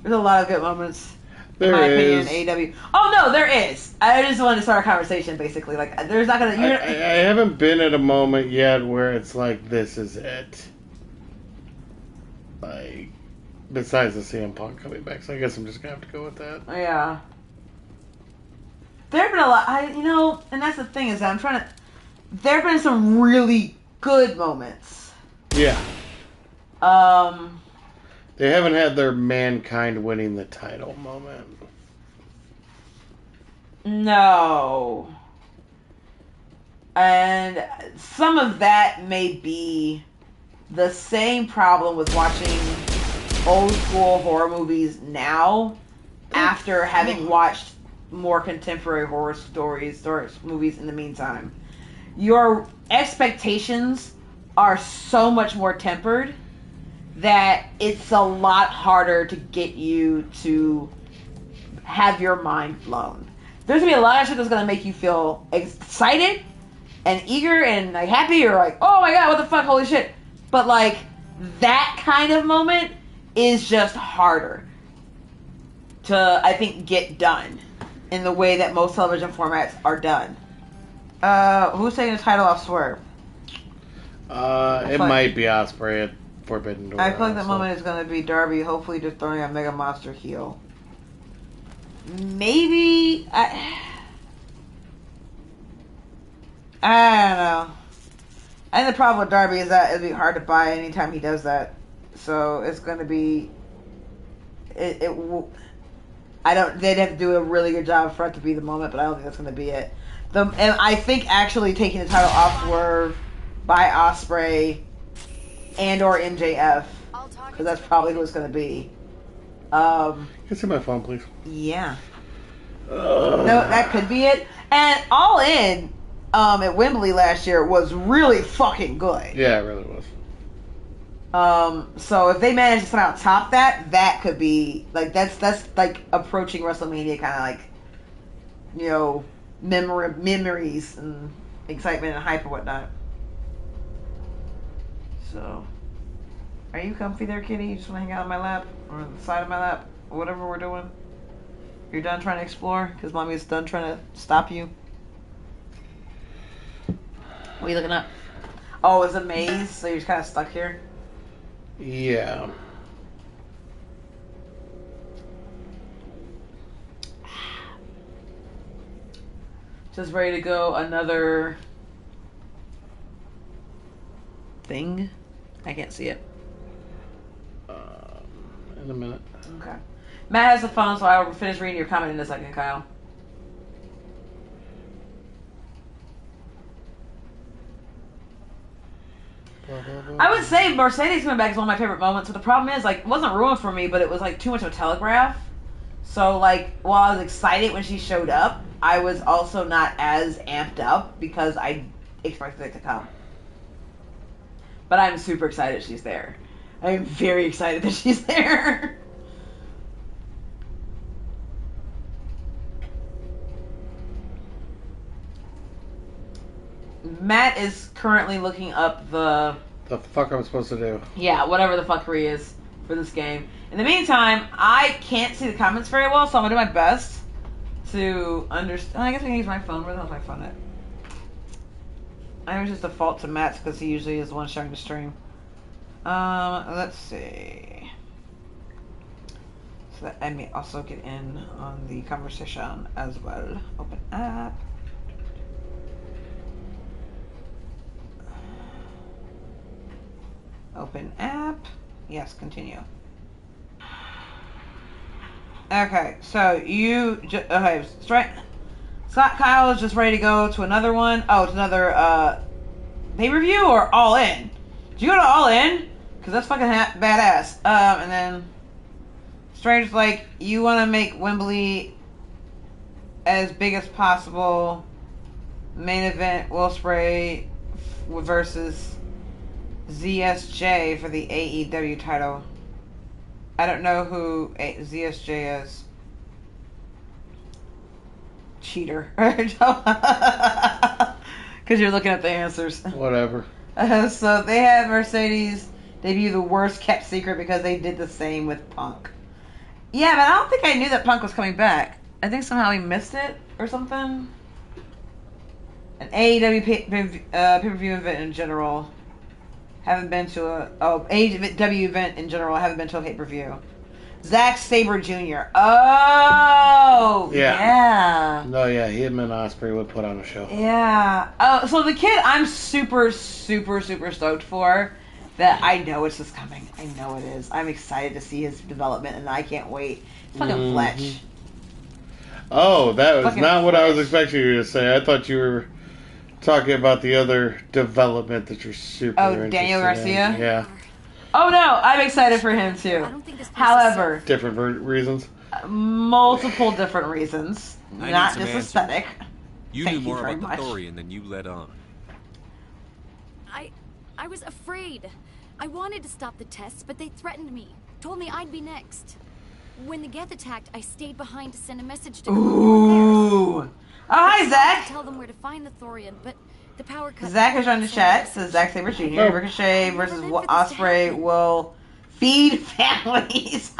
there's a lot of good moments. There in my is. opinion, in AEW. Oh no, there is. I just wanted to start a conversation, basically. Like, there's not gonna. I haven't been at a moment yet where it's like, this is it. Like, besides the CM Punk coming back, so I guess I'm just gonna have to go with that. Yeah. There have been a lot. And that's the thing is that I'm trying to. There have been some really good moments. Yeah. They haven't had their Mankind winning the title moment. No. And some of that may be the same problem with watching old school horror movies now after having watched more contemporary horror stories or movies in the meantime. Your expectations are so much more tempered that it's a lot harder to get you to have your mind blown. There's gonna be a lot of shit that's gonna make you feel excited and eager and like happy or like, oh my god, what the fuck, holy shit. But like that kind of moment is just harder to, I think, get done in the way that most television formats are done. Who's taking the title off Swerve? It might be Ospreay at Forbidden Door. I feel like that moment is going to be Darby, hopefully just throwing a Mega Monster heel. Maybe... I don't know. I think the problem with Darby is that it'd be hard to buy anytime he does that. So it's going to be... They'd have to do a really good job for it to be the moment, but I don't think that's going to be it. And I think actually taking the title off Swerve by Ospreay and or MJF, because that's probably who it's going to be. Can you see my phone, please? Yeah. No, that could be it. And All In at Wembley last year was really fucking good. Yeah, it really was. So if they manage to somehow top that, that could be like that's like approaching WrestleMania kind of like, you know, memories and excitement and hype and whatnot. So, are you comfy there, kitty? You just want to hang out on my lap or on the side of my lap, or whatever we're doing? You're done trying to explore because mommy's done trying to stop you. What are you looking up? Oh, it's a maze, so you're just kind of stuck here. Yeah. Just ready to go. Another thing. I can't see it. In a minute. Okay. Matt has the phone, so I will finish reading your comment in a second, Kyle. I would say Mercedes coming back is one of my favorite moments, but the problem is, like, it wasn't ruined for me, but it was, like, too much of a telegraph. So, like, while I was excited when she showed up, I was also not as amped up because I expected it to come. But I'm super excited she's there. I'm very excited that she's there. Matt is currently looking up the fuck I'm supposed to do. Yeah, whatever the fuckery is for this game. In the meantime, I can't see the comments very well, so I'm gonna do my best to understand. I guess I can use my phone. Where the hell's my phone at? I always just default to Matt's because he usually is the one sharing the stream. Let's see. So that I may also get in on the conversation as well. Open app. Open app. Yes, continue. Okay, so you just okay, straight. Scott Kyle is just ready to go to another one. Oh, it's another pay-per-view or All In? Did you go to All In? Because that's fucking badass. And then Strange's like, you want to make Wembley as big as possible. Main event, Will Spray versus ZSJ for the AEW title. I don't know who ZSJ is. Cheater. Because you're looking at the answers. Whatever. So they had Mercedes debut the worst kept secret because they did the same with Punk. Yeah, but I don't think I knew that Punk was coming back. I think somehow he missed it or something. An AEW pay-per-view event in general. Haven't been to a... Oh, AEW event in general. Haven't been to a pay-per-view. Zack Sabre Jr. Oh! Yeah. No, yeah, him and Osprey would put on a show. Yeah. Oh, so the kid I'm super, super, super stoked for, that I know it's just coming. I know it is. I'm excited to see his development, and I can't wait. It's fucking Fletch. Oh, that was Fucking not what I was expecting you to say. I thought you were talking about the other development that you're super interested Daniel Garcia? in. Yeah. Oh no, I'm excited for him too. However, Different reasons? multiple different reasons. I Not need some just answers. aesthetic. You Thank knew you more very about much. the Thorian than you let on. I was afraid. I wanted to stop the tests, but they threatened me. Told me I'd be next. When the Geth attacked, I stayed behind to send a message to Ooh. Oh, hi, Zach. tell them where to find the Thorian, but the power cut. Zach is on the chat. Says Zack Sabre Jr. Oh. Ricochet versus Osprey will feed families.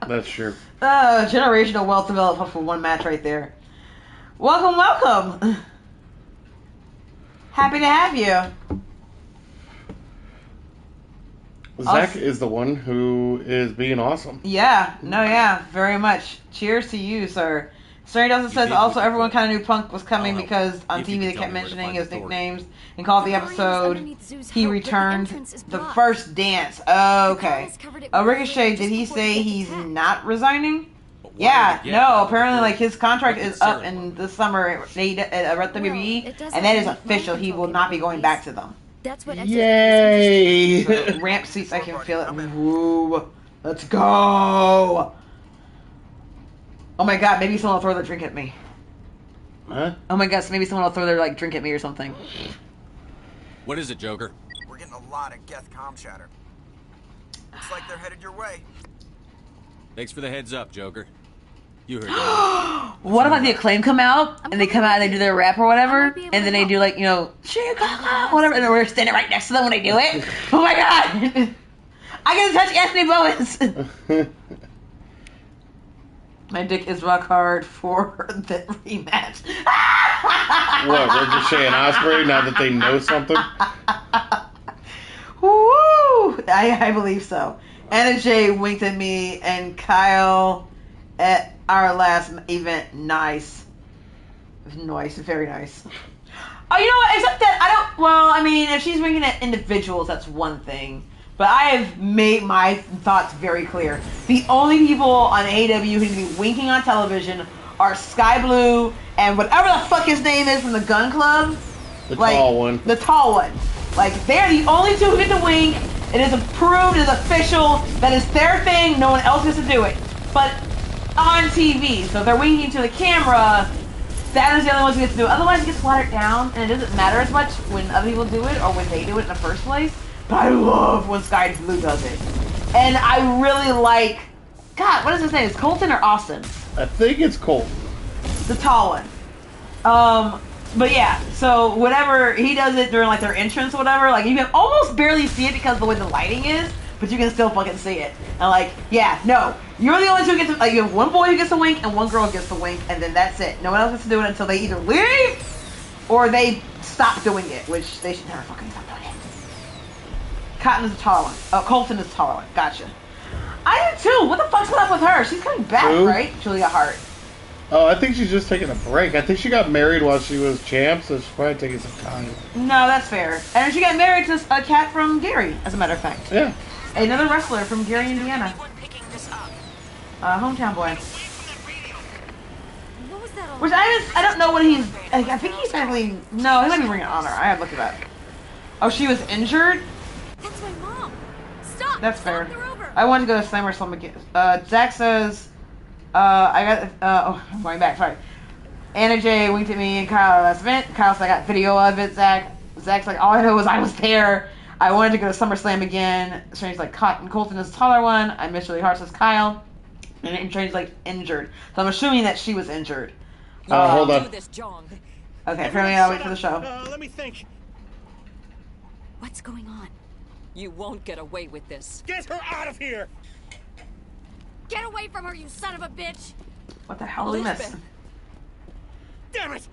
That's true. Generational wealth developed for one match right there. Welcome, welcome. Happy to have you. Zach is the one who is being awesome. Yeah, no, yeah, very much. Cheers to you, sir. Strange also says also everyone kind of knew Punk was coming because on If you TV can they tell kept me where to mentioning find his the Thorian. nicknames and called the The Thorian is episode underneath Zeus' he house, but the returned entrance is the blocked. first dance. Oh, okay. tunnels covered it with Ricochet, just did he before the say Geth he's attacked. not resigning? But why Yeah, did the Geth no, have the apparently Thorian? like his contract Look is at up Sarah. in the summer at WWE, it does and that is have remote official. He control will not be going back to them. That's what Yay! So, ramp seats, I can feel it. Woo. Let's go! Oh my god, maybe someone will throw their drink at me. Huh? Oh my gosh, maybe someone will throw their like drink at me or something. What is it, Joker? We're getting a lot of Geth comm chatter. Looks like they're headed your way. Thanks for the heads up, Joker. You heard me. What about the Acclaim come out and they come out and they do their rap or whatever, might be able and to then they help. do like, you know, Chicago, whatever, and then we're standing right next to them when they do it. Oh my god! I get to touch Anthony Bowens. My dick is rock hard for the rematch. What, Ricochet and Osprey, now that they know something? Woo! I believe so. Anna Jay winked at me and Kyle at our last event. Nice. Nice. Very nice. Oh, you know what? Except that I don't... Well, I mean, if she's winking at individuals, that's one thing. But I have made my thoughts very clear. The only people on AEW who need to be winking on television are Sky Blue and whatever the fuck his name is from the Gun Club. The tall one. The tall one. Like, they're the only two who get to wink. It is approved, it is official. That is their thing. No one else gets to do it. But on TV, so if they're winking to the camera, that is the only ones who get to do it. Otherwise, it gets watered down, and it doesn't matter as much when other people do it or when they do it in the first place. But I love when Sky Blue does it. And I really like... God, what is his name? Is Colton or Austin? I think it's Colt. The tall one. But yeah, so whenever he does it during like their entrance or whatever, like you can almost barely see it because of the way the lighting is, but you can still fucking see it. And like, yeah, no, you're the only two who get to, like, you have one boy who gets to wink and one girl who gets to wink, and then that's it. No one else gets to do it until they either leave or they stop doing it, which they should never fucking stop doing it. Cotton is the taller one. Oh, Colton is the taller one. Gotcha. I do too. What the fuck's up with her? She's coming back, Who? right? Julia Hart. Oh, I think she's just taking a break. I think she got married while she was champ, so she's probably taking some time. No, that's fair. And she got married to a cat from Gary, as a matter of fact. Yeah. Another wrestler from Gary, Indiana. Hometown boy. What was that all Which I don't know what he's... I think he's actually... No, he might be Ring of Honor. I have to look it up. Oh, she was injured? That's my mom. Stop. That's Stop, fair. they're over. I wanted to go to SummerSlam again. Zach says, I'm going back, sorry. Anna J winked at me and Kyle at last event. Kyle said I got video of it, Zach. Zach's like, all I know is I was there. I wanted to go to SummerSlam again. Strange's like, Colton is the taller one. I miss really hard, says Kyle. And Strange's like, injured. So I'm assuming that she was injured. Hold on. This, John. Okay, apparently I'll wait for the show. Let me think. What's going on? You won't get away with this. Get her out of here! Get away from her, you son of a bitch! What the hell did we miss? Lisbeth. Damn it!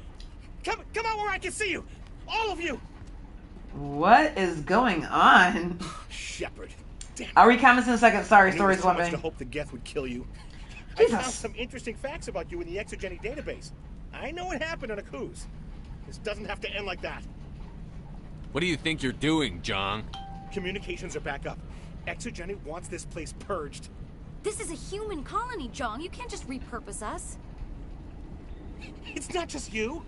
Come out where I can see you! All of you! What is going on? Shepard. Damn it. I'll read comments in a second. Sorry, I stories knew so one much thing. to hope the Geth would kill you. Jesus. I found some interesting facts about you in the Exogeny database. I know what happened on Akuz. This doesn't have to end like that. What do you think you're doing, John? Communications are back up. Exogeny wants this place purged. This is a human colony, Jong. You can't just repurpose us. It's not just you.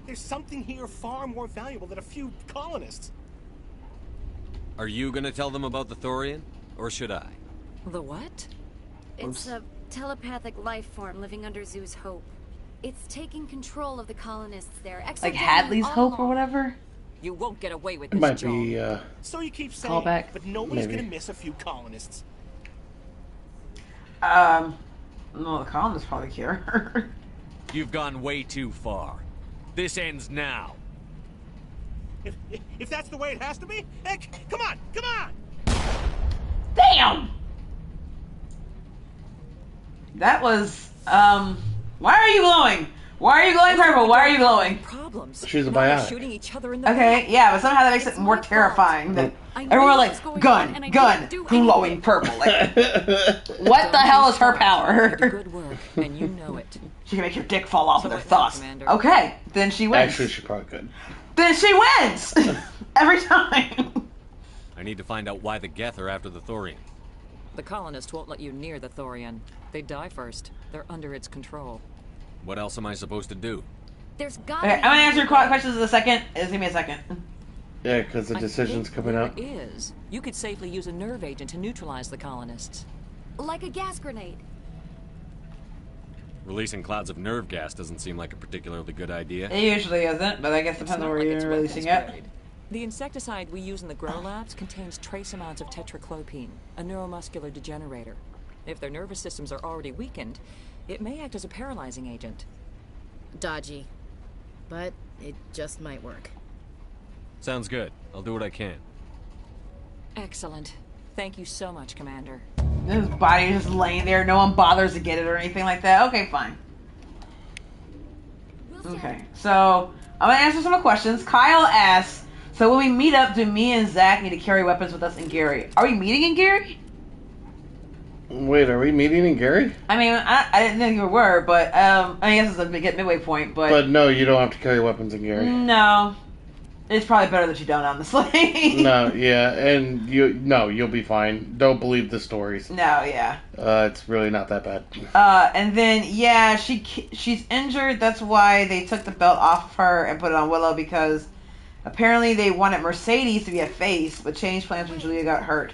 There's something here far more valuable than a few colonists. Are you gonna tell them about the Thorian? Or should I? The what? It's a telepathic life form living under Zoo's hope. It's taking control of the colonists there. Like Exogeny Hadley's all Hope or along. whatever? You won't get away with It this, might John. be, So you keep saying, Callback. but nobody's Maybe. gonna miss a few colonists. No, the columnist probably care. You've gone way too far. This ends now. If that's the way it has to be, heck, come on! Damn! That was, why are you glowing? Why are you glowing purple? Why are you glowing? Problems. She's a Now they're biotic. shooting each other in the Okay, back. yeah, but somehow that makes it more terrifying. That I know everyone what's like, going on, gun, and I gun, didn't do glowing anything. purple. Like, what the hell is her You did power? good work, and you know it. She can make your dick fall off So with her what now, thoughts. Commander? Okay, then she wins. actually, she probably could. Then she wins! Every time. I need to find out why the Geth are after the Thorian. The colonists won't let you near the Thorian. They die first. They're under its control. What else am I supposed to do? There's got Okay, I'm gonna answer your questions in a second. Just give me a second. Yeah, because the I decision's think coming there up. is. You could safely use a nerve agent to neutralize the colonists. like a gas grenade. Releasing clouds of nerve gas doesn't seem like a particularly good idea. It usually isn't, but I guess it It's depends on not where like you're it's releasing weapons it. grade. The insecticide we use in the grow labs contains trace amounts of tetraclopine, a neuromuscular degenerator. If their nervous systems are already weakened, it may act as a paralyzing agent. Dodgy. But it just might work. Sounds good. I'll do what I can. Excellent. Thank you so much, Commander. His body just laying there. No one bothers to get it or anything like that. Okay, fine. Okay, so I'm gonna answer some of the questions. Kyle asks, so when we meet up, do me and Zach need to carry weapons with us in Gary? Are we meeting in Gary? Wait, are we meeting in Gary? I mean, I didn't think we were, but I guess it's a midway point, But no, you don't have to carry weapons in Gary. no, it's probably better that you don't, honestly. No, yeah, and you'll be fine. Don't believe the stories. No, yeah. It's really not that bad. And then yeah, she's injured. That's why they took the belt off of her and put it on Willow, because apparently they wanted Mercedes to be a face, but changed plans when Julia got hurt.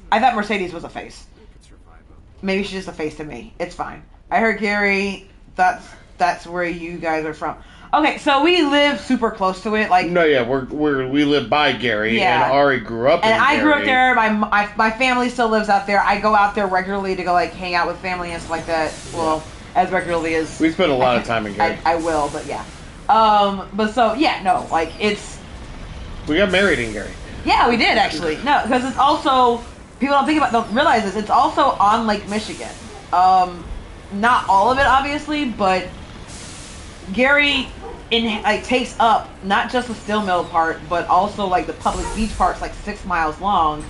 I thought Mercedes was a face. Maybe she's just a face to me. It's fine. I heard Gary. That's where you guys are from. Okay, so we live super close to it. Like, No, yeah, we live by Gary, Yeah. and Ari grew up in and I Gary. grew up there. My family still lives out there. I go out there regularly to go like hang out with family and stuff like that. Well, as regularly as We spent a lot of time in Gary. I will, but yeah. But so yeah, no, like it's We got married in Gary. yeah, we did actually. No, because it's also people don't realize this. It's also on Lake Michigan. Not all of it, obviously, but Gary takes up not just the steel mill part, but also like the public beach part's like 6 miles long,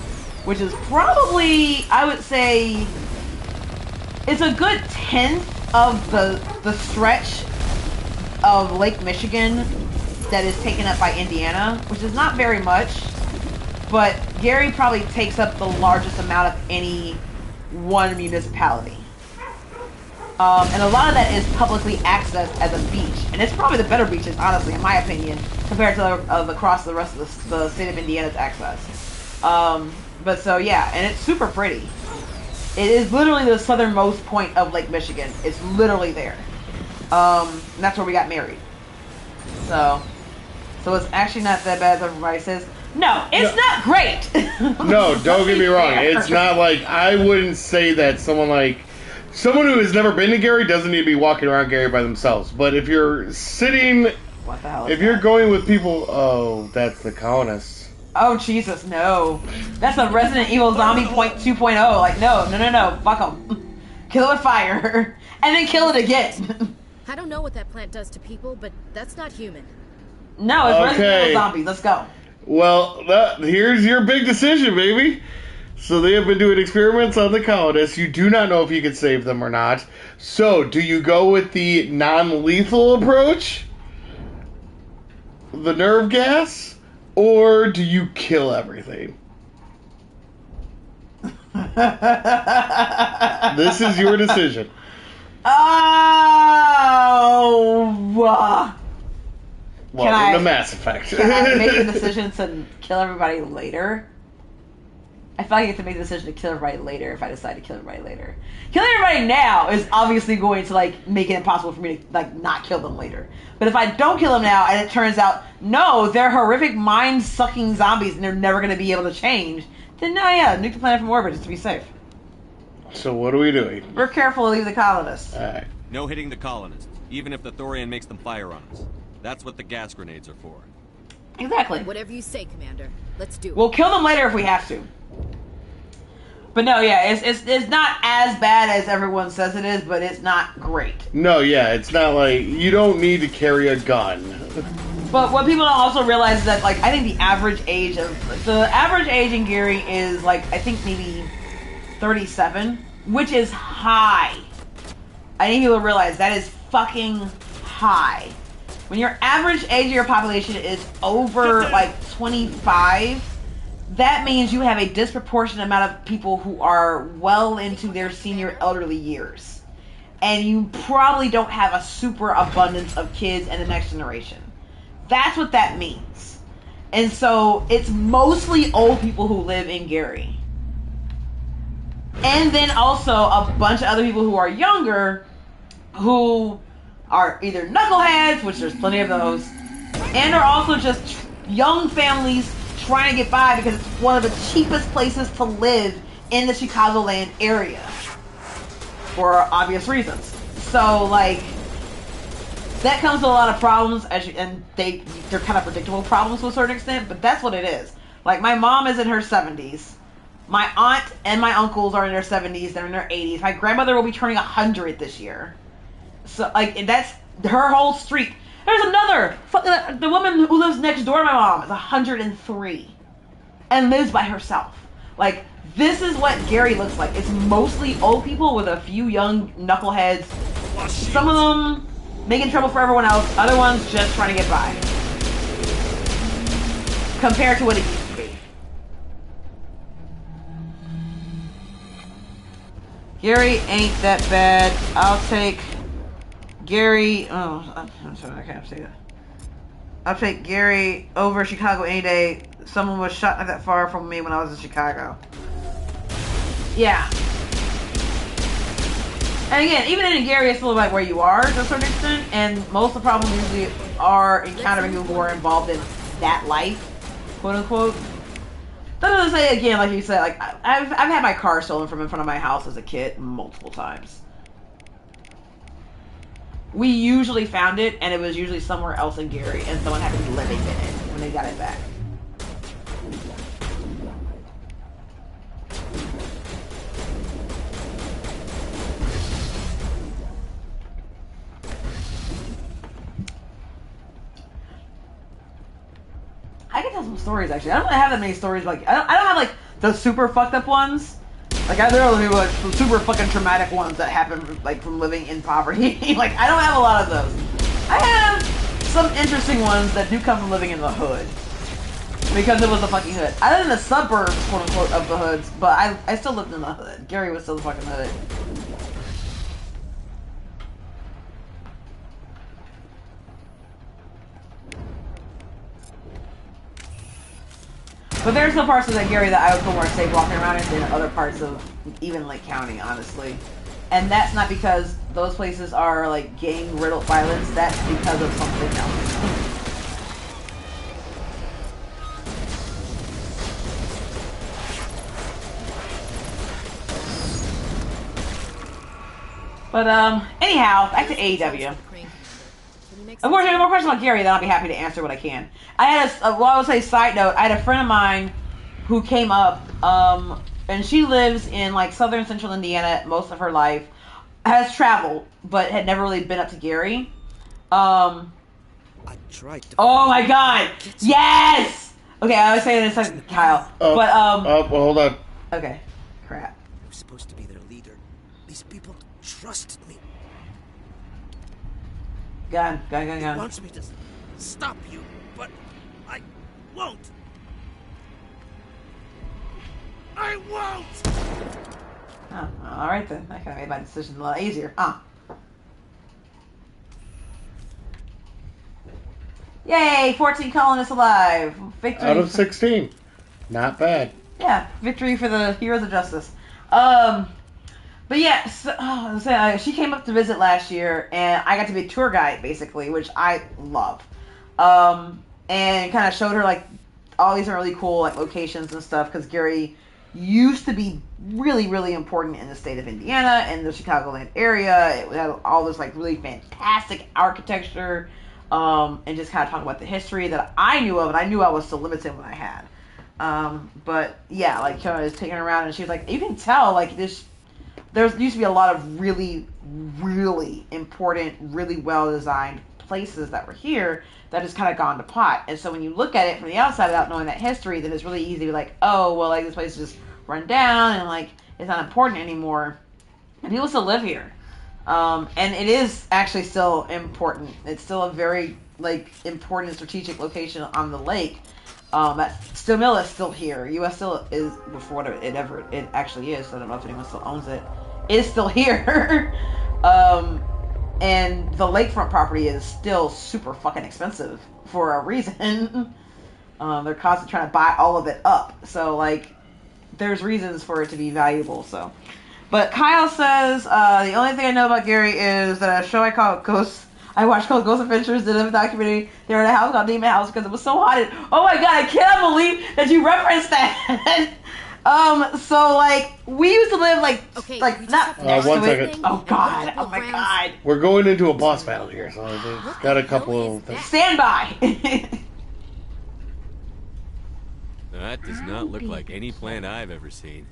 which is probably, I would say, it's a good 10th of the stretch of Lake Michigan that is taken up by Indiana, which is not very much, but Gary probably takes up the largest amount of any one municipality. And a lot of that is publicly accessed as a beach. And it's probably the better beaches, honestly, in my opinion, compared to across the rest of the state of Indiana's access. But so yeah, and it's super pretty. It is literally the southernmost point of Lake Michigan. It's literally there. And that's where we got married. So it's actually not that bad as everybody says. No, it's not great. No, don't get me wrong. It's not like, I wouldn't say that someone who has never been to Gary doesn't need to be walking around Gary by themselves. But if you're sitting, what the hell? If you're going with people, oh, that's the colonists. Oh Jesus, no! That's a Resident Evil Zombie 2.0. Like, no, fuck them. Kill it with fire, and then kill it again. I don't know what that plant does to people, but that's not human. No, it's Resident Evil Zombies. Let's go. Well, here's your big decision, baby. So they have been doing experiments on the colonists. You do not know if you can save them or not. So, do you go with the non-lethal approach? The nerve gas? Or do you kill everything? This is your decision. Oh! Welcome to Mass Effect. Can I make the decision to kill everybody later? I feel like I get to make the decision to kill everybody later if I decide to kill everybody later. Killing everybody now is obviously going to make it impossible for me to not kill them later. But if I don't kill them now and it turns out no, they're horrific mind-sucking zombies and they're never going to be able to change, then no, yeah, nuke the planet from orbit just to be safe. So what are we doing? We're careful to leave the colonists. Alright. No hitting the colonists, even if the Thorian makes them fire on us. That's what the gas grenades are for. Exactly. Whatever you say, Commander. Let's do it. We'll kill them later if we have to. But no, yeah, it's not as bad as everyone says it is, but it's not great. No, yeah, it's not like you don't need to carry a gun. But what people don't also realize is that I think the average age in Gary is I think maybe 37, which is high. I need people to realize that is fucking high. When your average age of your population is over 25, that means you have a disproportionate amount of people who are well into their senior elderly years. And you probably don't have a super abundance of kids in the next generation. That's what that means. And so it's mostly old people who live in Gary. And then also a bunch of other people who are younger who are either knuckleheads, which there's plenty of those, and are also just young families trying to get by because it's one of the cheapest places to live in the Chicagoland area for obvious reasons. So that comes with a lot of problems, and they're kind of predictable problems to a certain extent, but that's what it is. My mom is in her 70s. My aunt and my uncles are in their 70s. They're in their 80s. My grandmother will be turning 100 this year. So that's her whole street. There's another. The woman who lives next door to my mom is 103 and lives by herself. This is what Gary looks like. It's mostly old people with a few young knuckleheads. Some of them making trouble for everyone else. Other ones just trying to get by. Compared to what it used to be. Gary ain't that bad. I'll take Gary. Oh, I'm sorry, I can't say that. I'll take Gary over Chicago any day. Someone was shot not that far from me when I was in Chicago. Yeah. And again, even in Gary, it's still where you are to a certain extent, and most of the problems usually are encountering people who are involved in that life, quote unquote. That doesn't say again, like you said, I've had my car stolen from in front of my house as a kid multiple times. We usually found it, and it was usually somewhere else in Gary, and someone had to be living in it when they got it back. I can tell some stories, actually. I don't really have that many stories. I don't have the super fucked up ones. There are people super fucking traumatic ones that happen from living in poverty. I don't have a lot of those. I have some interesting ones that do come from living in the hood. Because it was a fucking hood. I lived in the suburbs, quote unquote, of the hoods, but I still lived in the hood. Gary was still the fucking hood. But there's some parts of that Gary that I would feel more safe walking around in than other parts of even Lake County, honestly. And that's not because those places are like gang-riddled violence. That's because of something else. But anyhow, back to AEW. Of course, there's more questions about Gary that I'll be happy to answer what I can. I had well, I would say side note. I had a friend of mine who came up, and she lives in like southern central Indiana most of her life. Has traveled, but had never really been up to Gary. I tried to. Oh my God! Yes. Okay, I was saying this like Kyle, but well, hold on. Okay, crap. I was supposed to be their leader. These people trusted me. Gun. He wants me to stop you, but I won't. I won't! Oh, alright then. That kind of made my decision a lot easier. Yay! 14 colonists alive! Victory. Out of 16. Not bad. Yeah, victory for the Heroes of Justice. But yeah, so, she came up to visit last year, and I got to be a tour guide, basically, which I love. And kind of showed her, like, all these are really cool, like, locations and stuff, because Gary used to be really, really important in the state of Indiana and the Chicagoland area. It had all this, like, really fantastic architecture, and just kind of talk about the history that I knew of, and I knew I was still limited in what I had. But, yeah, like, I was taking her around, and she was like, you can tell, like, there used to be a lot of really, really important, really well-designed places that were here that just kind of gone to pot. And so when you look at it from the outside without knowing that history, then it's really easy to be like, oh, well, like, this place is just run down and, like, it's not important anymore. And people still live here. And it is actually still important. It's still a very, like, important strategic location on the lake. That Steel Mill is still here. U.S. Steel is, before whatever it actually is, so I don't know if anyone still owns it, is still here. And the lakefront property is still super fucking expensive for a reason. They're constantly trying to buy all of it up. So, like, there's reasons for it to be valuable, so. But Kyle says, the only thing I know about Gary is that a show I watched called Ghost Adventures, did a documentary. They were in a house called Demon House because it was so haunted. Oh my God, I cannot believe that you referenced that. So, like, we used to live, like, not next one to it. second. Oh God, oh my God. We're going into a boss battle here, so we've got a couple of things. Stand by. That does not look like any plan I've ever seen.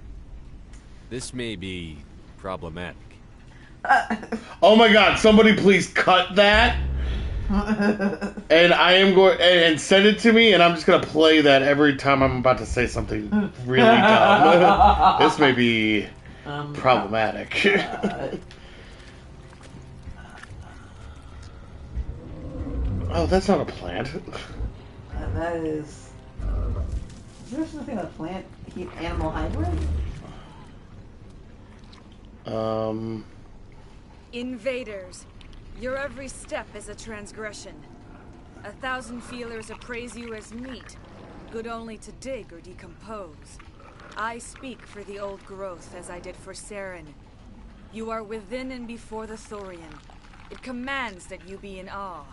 This may be problematic. Oh my God, somebody please cut that. And I am going and send it to me, and I'm just gonna play that every time I'm about to say something really dumb. This may be problematic. Oh, that's not a plant. That is. Is there something a plant keep animal hybrid? Invaders. Your every step is a transgression. 1,000 feelers appraise you as meat, good only to dig or decompose. I speak for the old growth as I did for Saren. You are within and before the Thorian. It commands that you be in awe.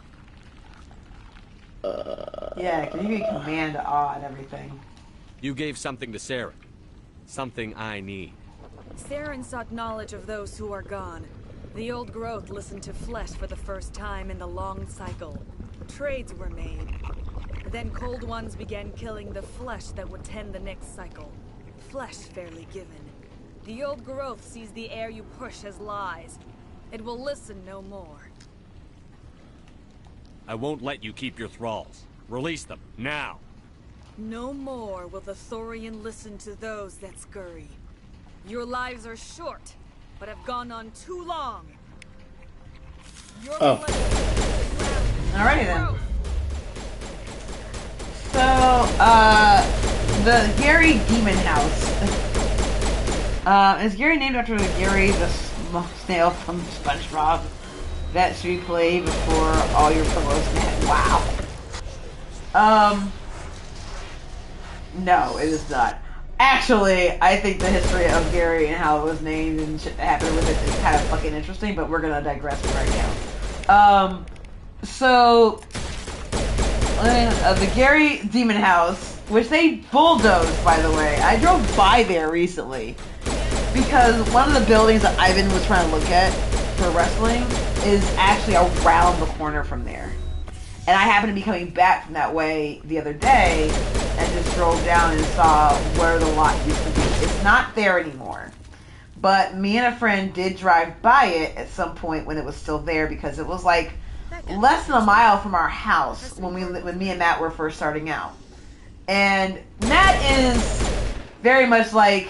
Yeah, can you command awe and everything? You gave something to Saren. Something I need. Saren sought knowledge of those who are gone. The old growth listened to flesh for the first time in the long cycle. Trades were made. Then cold ones began killing the flesh that would tend the next cycle. Flesh fairly given. The old growth sees the air you push as lies. It will listen no more. I won't let you keep your thralls. Release them, now! No more will the Thorian listen to those that scurry. Your lives are short, but have gone on too long. Oh. Alrighty then. So, the Gary Demon House. Is Gary named after Gary the snail from SpongeBob? That should be played before all your pillows met. Wow. No, it is not. Actually, I think the history of Gary and how it was named and shit that happened with it is kind of fucking interesting, but we're gonna digress right now. So the Gary Demon House, which they bulldozed, by the way. I drove by there recently because one of the buildings that Ivan was trying to look at for wrestling is actually around the corner from there. And I happened to be coming back from that way the other day and just drove down and saw where the lot used to be. It's not there anymore. But me and a friend did drive by it at some point when it was still there because it was like less than a mile from our house when me and Matt were first starting out. And Matt is very much like,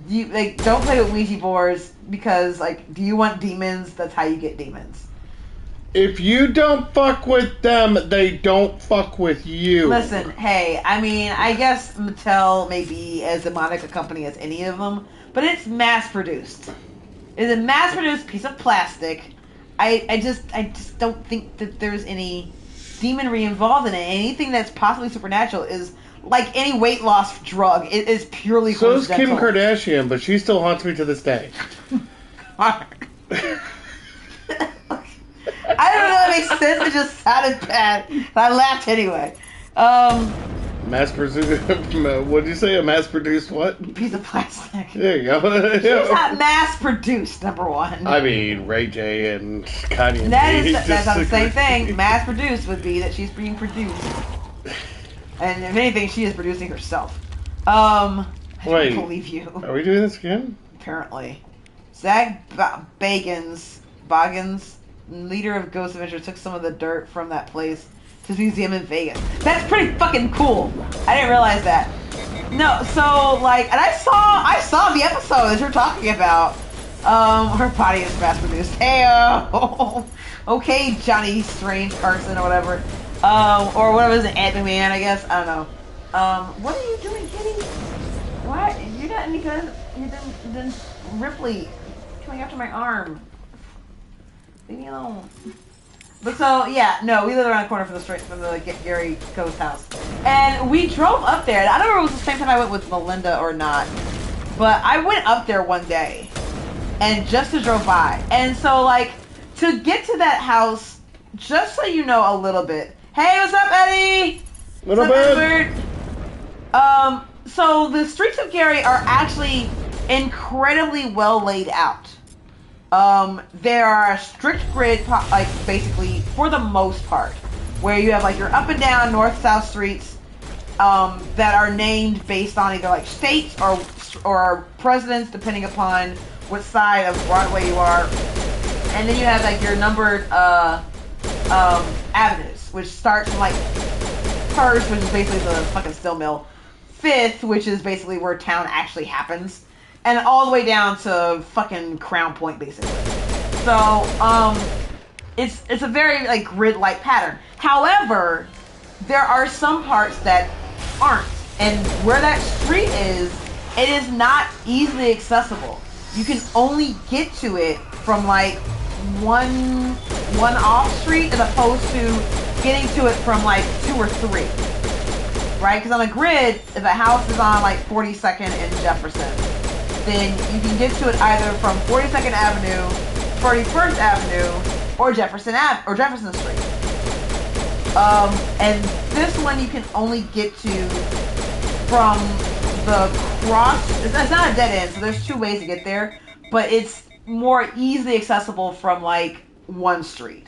don't play with Ouija boards because, like, do you want demons? That's how you get demons. If you don't fuck with them, they don't fuck with you. Listen, hey, I mean, I guess Mattel may be as demonic a company as any of them, but it's mass-produced. It's a mass-produced piece of plastic. I just don't think that there's any demonry involved in it. Anything that's possibly supernatural is like any weight loss drug. It is purely coincidental. So is Kim Kardashian, but she still haunts me to this day. I don't know if it makes sense. It just sounded bad. But I laughed anyway. Mass-produced... What did you say? A mass-produced what? Piece of plastic. There you go. She's not mass-produced, number one. I mean, Ray J and Kanye. That's not the same thing. Mass-produced would be that she's being produced. And if anything, she is producing herself. I don't believe you. Are we doing this again? Apparently. Zach Bagans, leader of Ghost Adventure, took some of the dirt from that place to his museum in Vegas. That's pretty fucking cool. I didn't realize that. No, so like, and I saw the episode that you're talking about. Her body is mass produced. Heyo. Okay, Johnny Strange Carson or whatever. Or whatever is an Ant-Man, I guess. I don't know. What are you doing, Kitty? What? You're not any good. Then Ripley coming after my arm. Leave me alone. But so, yeah, no, we live around the corner from the Gary Ghost house. And we drove up there. I don't know if it was the same time I went with Melinda or not. But I went up there one day. And just to drove by. And so, like, to get to that house, just so you know a little bit. Hey, what's up, Eddie? Little bit. So the streets of Gary are actually incredibly well laid out. There are a strict grid, like, basically, for the most part, where you have, like, your up and down north-south streets, that are named based on either, like, states or presidents, depending upon what side of Broadway you are. And then you have, like, your numbered, avenues, which starts from, like, first, which is basically the fucking steel mill, fifth, which is basically where town actually happens, and all the way down to fucking Crown Point, basically. So, it's a very, like, grid-like pattern. However, there are some parts that aren't, and where that street is, it is not easily accessible. You can only get to it from, like, one off street as opposed to getting to it from, like, 2 or 3. Right? Because on the grid, if a house is on, like, 42nd and Jefferson, then you can get to it either from 42nd Avenue, 41st Avenue, or Jefferson Street. And this one you can only get to from the cross. It's not a dead end, so there's 2 ways to get there, but it's more easily accessible from, like, one street.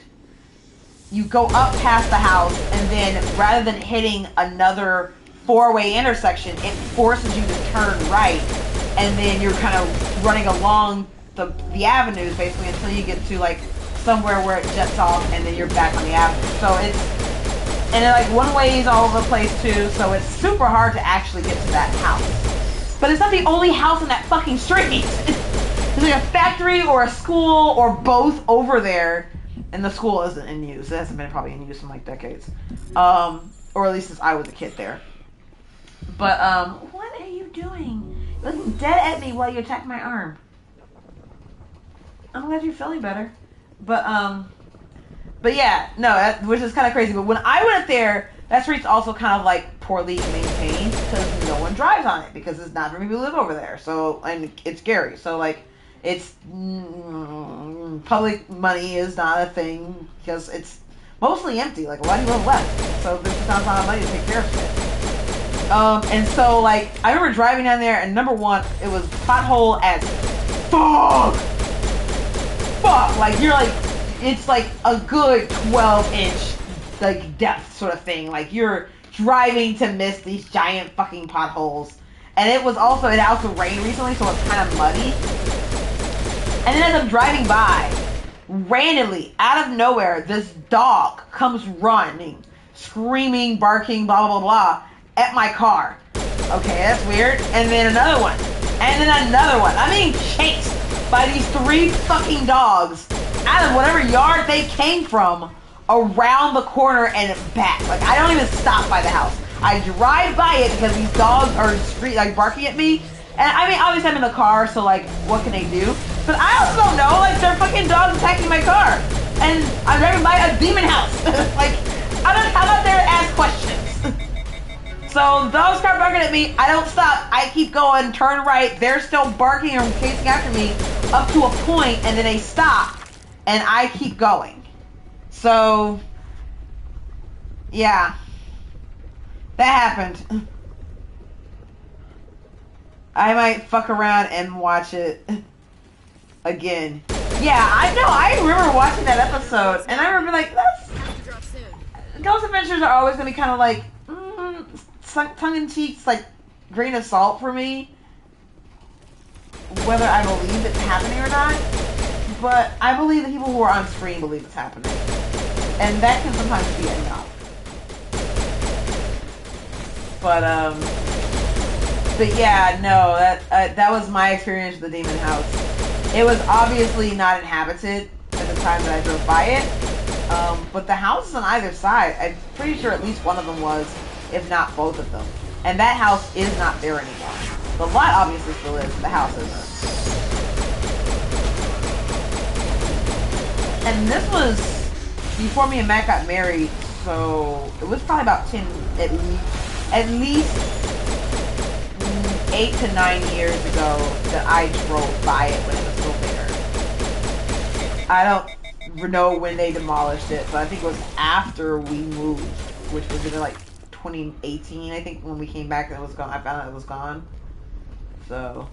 You go up past the house, and then rather than hitting another 4-way intersection, it forces you to turn right, and then you're kind of running along the avenues basically until you get to, like, somewhere where it jets off, and then you're back on the avenue. So and then, like, one way is all over the place too, so it's super hard to actually get to that house. But it's not the only house in that fucking street. There's like a factory or a school or both over there. And the school isn't in use. It hasn't been probably in use in, like, decades. Or at least since I was a kid there. But, what are you doing? You're looking dead at me while you attack my arm. I'm glad you're feeling better. But yeah, no, which is kind of crazy. But when I went there, that street's also kind of, like, poorly maintained. Because drives on it because it's not for people who live over there. So, and it's scary. So, like, it's public money is not a thing because it's mostly empty. Like, a lot of people have left, so there's just not a lot of money to take care of shit. And so, like, I remember driving down there, and number one, it was pothole as fuck. Like, you're like, it's like a good 12-inch, like, depth sort of thing. Like, you're driving to miss these giant fucking potholes. And it also rained recently, so it's kind of muddy. And then as I'm driving by, randomly, out of nowhere, this dog comes running, screaming, barking, blah, blah, blah, blah, at my car. Okay, that's weird. And then another one. And then another one. I'm being chased by these 3 fucking dogs out of whatever yard they came from around the corner and back. Like, I don't even stop by the house. I drive by it because these dogs are barking at me. And I mean, obviously I'm in the car, so like, what can they do? But I also don't know, like, they're fucking dogs attacking my car. And I'm driving by a demon house. Like, I'm not there to ask questions. So dogs start barking at me. I don't stop. I keep going, turn right. They're still barking and chasing after me up to a point, and then they stop. And I keep going. So, yeah. That happened. I might fuck around and watch it again. Yeah, I know. I remember watching that episode, and I remember like, Ghost Adventures are always gonna be kind of like tongue-in-cheek, like grain of salt for me, whether I believe it's happening or not. But I believe the people who are on screen believe it's happening, and that can sometimes be enough. But yeah, no, that was my experience with the Demon House. It was obviously not inhabited at the time that I drove by it, but the houses on either side, I'm pretty sure at least one of them was, if not both of them. And that house is not there anymore. The lot obviously still is, but the house isn't. And this was before me and Matt got married, so it was probably about at least 8 to 9 years ago that I drove by it when it was still there. I don't know when they demolished it, but I think it was after we moved, which was in like 2018, I think, when we came back and it was gone. I found out it was gone. So.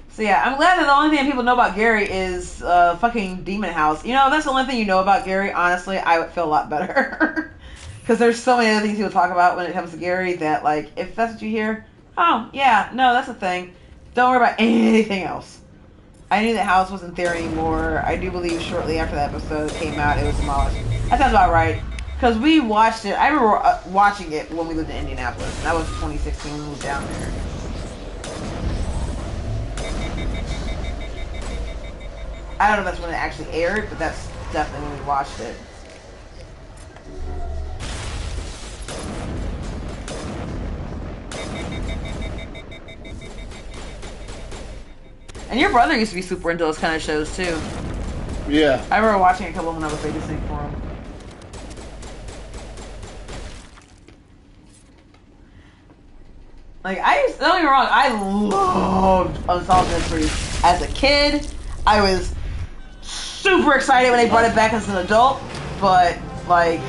So yeah, I'm glad that the only thing that people know about Gary is fucking Demon House. You know, that's the only thing you know about Gary. Honestly, I would feel a lot better. Because there's so many other things people talk about when it comes to Gary that, like, if that's what you hear, oh, yeah, no, that's a thing. Don't worry about anything else. I knew the house wasn't there anymore. I do believe shortly after that episode came out, it was demolished. That sounds about right. Because we watched it. I remember watching it when we lived in Indianapolis. That was 2016 when we moved down there. I don't know if that's when it actually aired, but that's definitely when we watched it. And your brother used to be super into those kind of shows too. Yeah. I remember watching a couple when I was babysitting for him. Like, don't get me wrong, I loved Unsolved Mysteries. As a kid, I was super excited when they brought it back as an adult, but, like,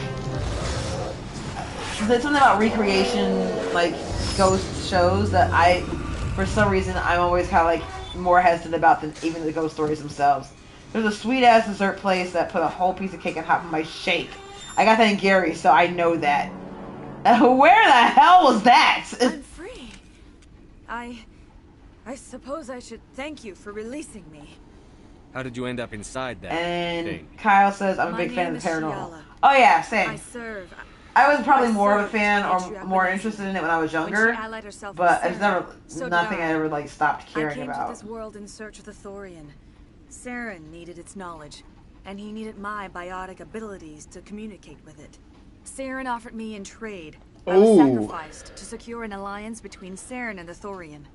there's something about recreation, like, ghost shows that for some reason, I'm always kind of, like, more hesitant about than even the ghost stories themselves. There's a sweet-ass dessert place that put a whole piece of cake on top of my shake. I got that in Gary, so I know that. Where the hell was that? I'm free. I suppose I should thank you for releasing me. How did you end up inside that and thing? Kyle says, I'm a big fan of the paranormal. Oh yeah, same. I was probably more of a fan or more interested in it when I was younger, but it's never nothing I ever like stopped caring about. I came to this world in search of the Thorian. Saren needed its knowledge, and he needed my biotic abilities to communicate with it. Saren offered me in trade. I was sacrificed to secure an alliance between Saren and the Thorian.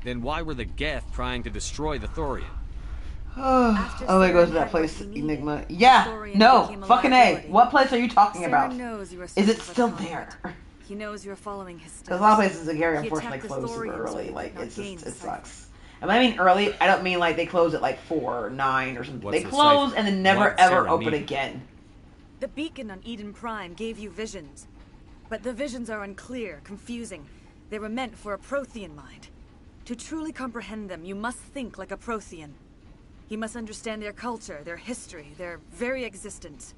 Then why were the Geth trying to destroy the Thorian? Oh, there goes to that place, Enigma. Yeah, no, fucking A. What place are you talking about? Is it still there? He knows you're following his steps. Because a lot of places in Gary unfortunately close super early. Like, it's just, it sucks. And when I mean early, I don't mean like they close at like 4 or 9 or something. They close and then never ever open again. The beacon on Eden Prime gave you visions. But the visions are unclear, confusing. They were meant for a Prothean mind. To truly comprehend them, you must think like a Prothean. You must understand their culture, their history, their very existence.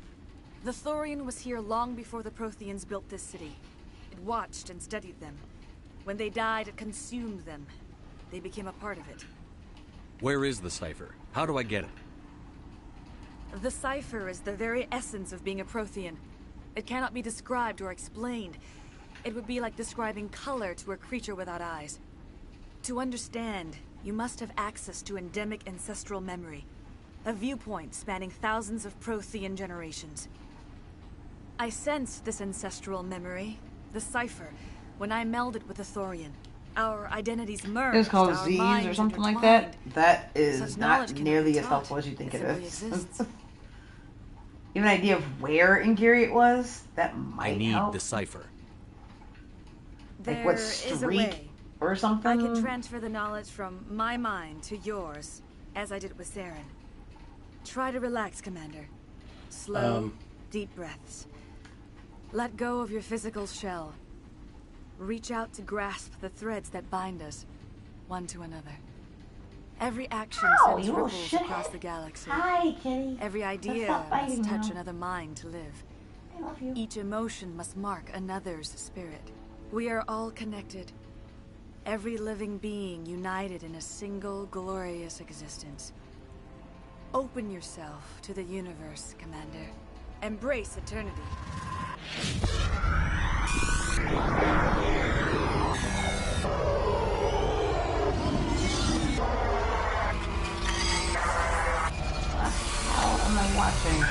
The Thorian was here long before the Protheans built this city. It watched and studied them. When they died, it consumed them. They became a part of it. Where is the cipher? How do I get it? The cipher is the very essence of being a Prothean. It cannot be described or explained. It would be like describing color to a creature without eyes. To understand, you must have access to endemic ancestral memory. A viewpoint spanning thousands of Prothean generations. I sensed this ancestral memory, the cipher, when I melded with the Thorian. Our identities merged. It's called Z's or something like that. That is not nearly as helpful as you think it is. You have an idea of where in Gary it was? That might help. I need the cipher. Like what street or something? I can transfer the knowledge from my mind to yours, as I did with Saren. Try to relax, Commander. Slow, deep breaths. Let go of your physical shell. Reach out to grasp the threads that bind us, one to another. Every action sends ripples across the galaxy. Hi, kitty. Every idea must touch another mind to live. I love you. Each emotion must mark another's spirit. We are all connected. Every living being united in a single glorious existence. Open yourself to the universe, Commander. Embrace eternity. What am I watching?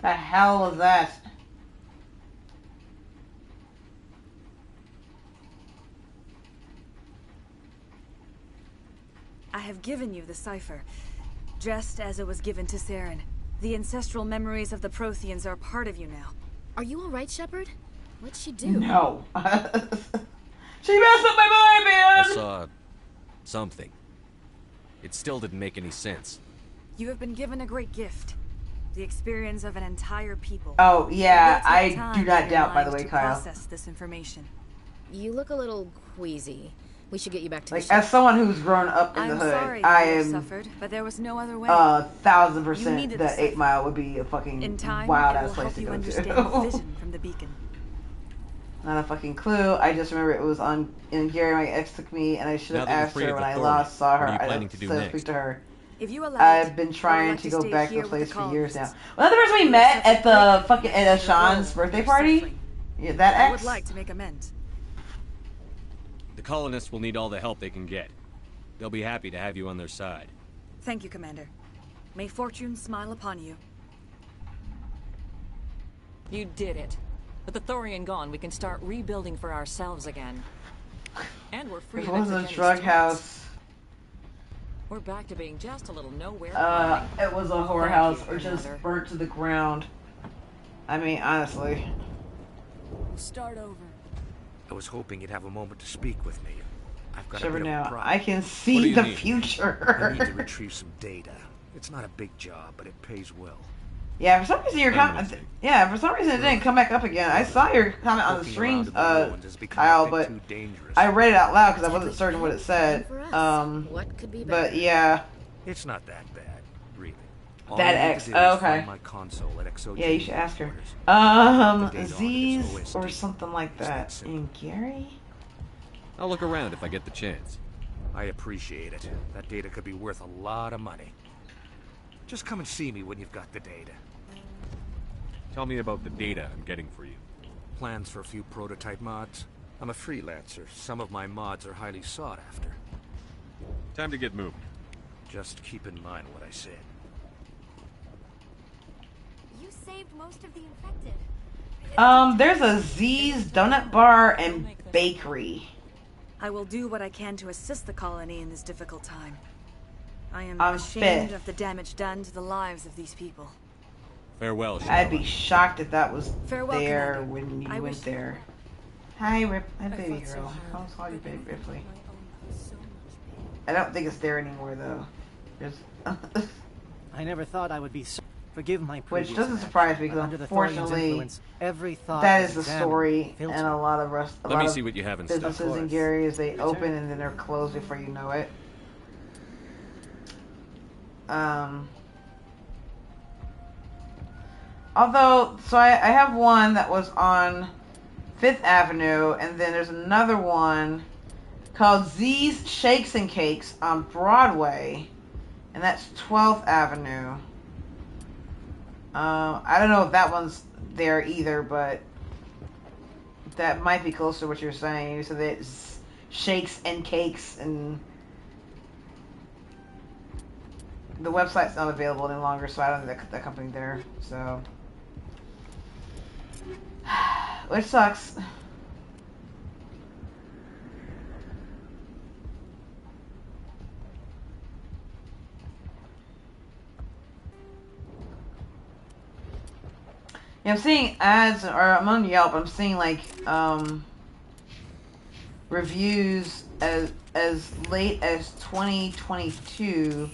The hell is that? I have given you the cipher, just as it was given to Saren. The ancestral memories of the Protheans are part of you now. Are you alright, Shepard? What'd she do? No. She messed up my mind, man! I saw something. It still didn't make any sense. You have been given a great gift. The experience of an entire people. Oh, yeah, I do not doubt, by the way, Kyle. Process this information. You look a little queasy. We should get you back to the ship. As someone who's grown up in the hood, sorry I you am suffered, but there was no other way. 1000% that 8 Mile would be a fucking wild ass place to go to. to. Vision from the beacon. Not a fucking clue. I just remember it was on in Gary. My ex took me, and I should have asked her when I last saw her. I didn't speak to her. If you allow I've been trying to go back to the place for years now. Well, the person we met at the fucking at Sean's birthday party. Yeah, that ex. I would like to make amends. The colonists will need all the help they can get. They'll be happy to have you on their side. Thank you, Commander. May fortune smile upon you. You did it. With the Thorian gone, we can start rebuilding for ourselves again. And we're free It of was a Exogenous drug threats. house. We're back to being just a little nowhere. It was a whorehouse or just burnt to the ground. I mean, honestly. We'll start over. I was hoping you'd have a moment to speak with me. I've got Shiver a bit of a now. problem. I can see the future. I need to retrieve some data. It's not a big job, but it pays well. Yeah, for some reason your comment. Yeah, for some reason it didn't come back up again. I saw your comment on the stream, Kyle, but I read it out loud because I wasn't certain what it said. What could be better? But yeah. It's not that bad, really. That X. Oh, okay. My console at Yeah, you should ask her. Z's or something like that in Gary. I'll look around if I get the chance. I appreciate it. That data could be worth a lot of money. Just come and see me when you've got the data. Tell me about the data I'm getting for you. Plans for a few prototype mods. I'm a freelancer. Some of my mods are highly sought after. Time to get moving. Just keep in mind what I said. You saved most of the infected. There's a Z's Donut Bar and Bakery. I will do what I can to assist the colony in this difficult time. I am I'm ashamed fit. of the damage done to the lives of these people. Farewell, I'd be shocked if that was Farewell, there Commander. when you I went wish- there. Hi, Hi, baby girl. I almost called you baby Ripley. I don't think it's there anymore though. There's I never thought I would be so. Forgive my which previous doesn't action, surprise me but because under the Thorium's unfortunately influence, every thought that was is the examined, story filtered. and a lot of Let me see what you have in stock. businesses in Gary is they open and then they're closed before you know it. Although, so I have one that was on 5th Avenue, and then there's another one called Z's Shakes and Cakes on Broadway, and that's 12th Avenue. I don't know if that one's there either, but that might be close to what you're saying. You said that it's shakes and cakes, and the website's not available any longer, so I don't think that company there. So, which sucks. Yeah, I'm seeing ads, or I'm on Yelp. I'm seeing like reviews as late as 2022,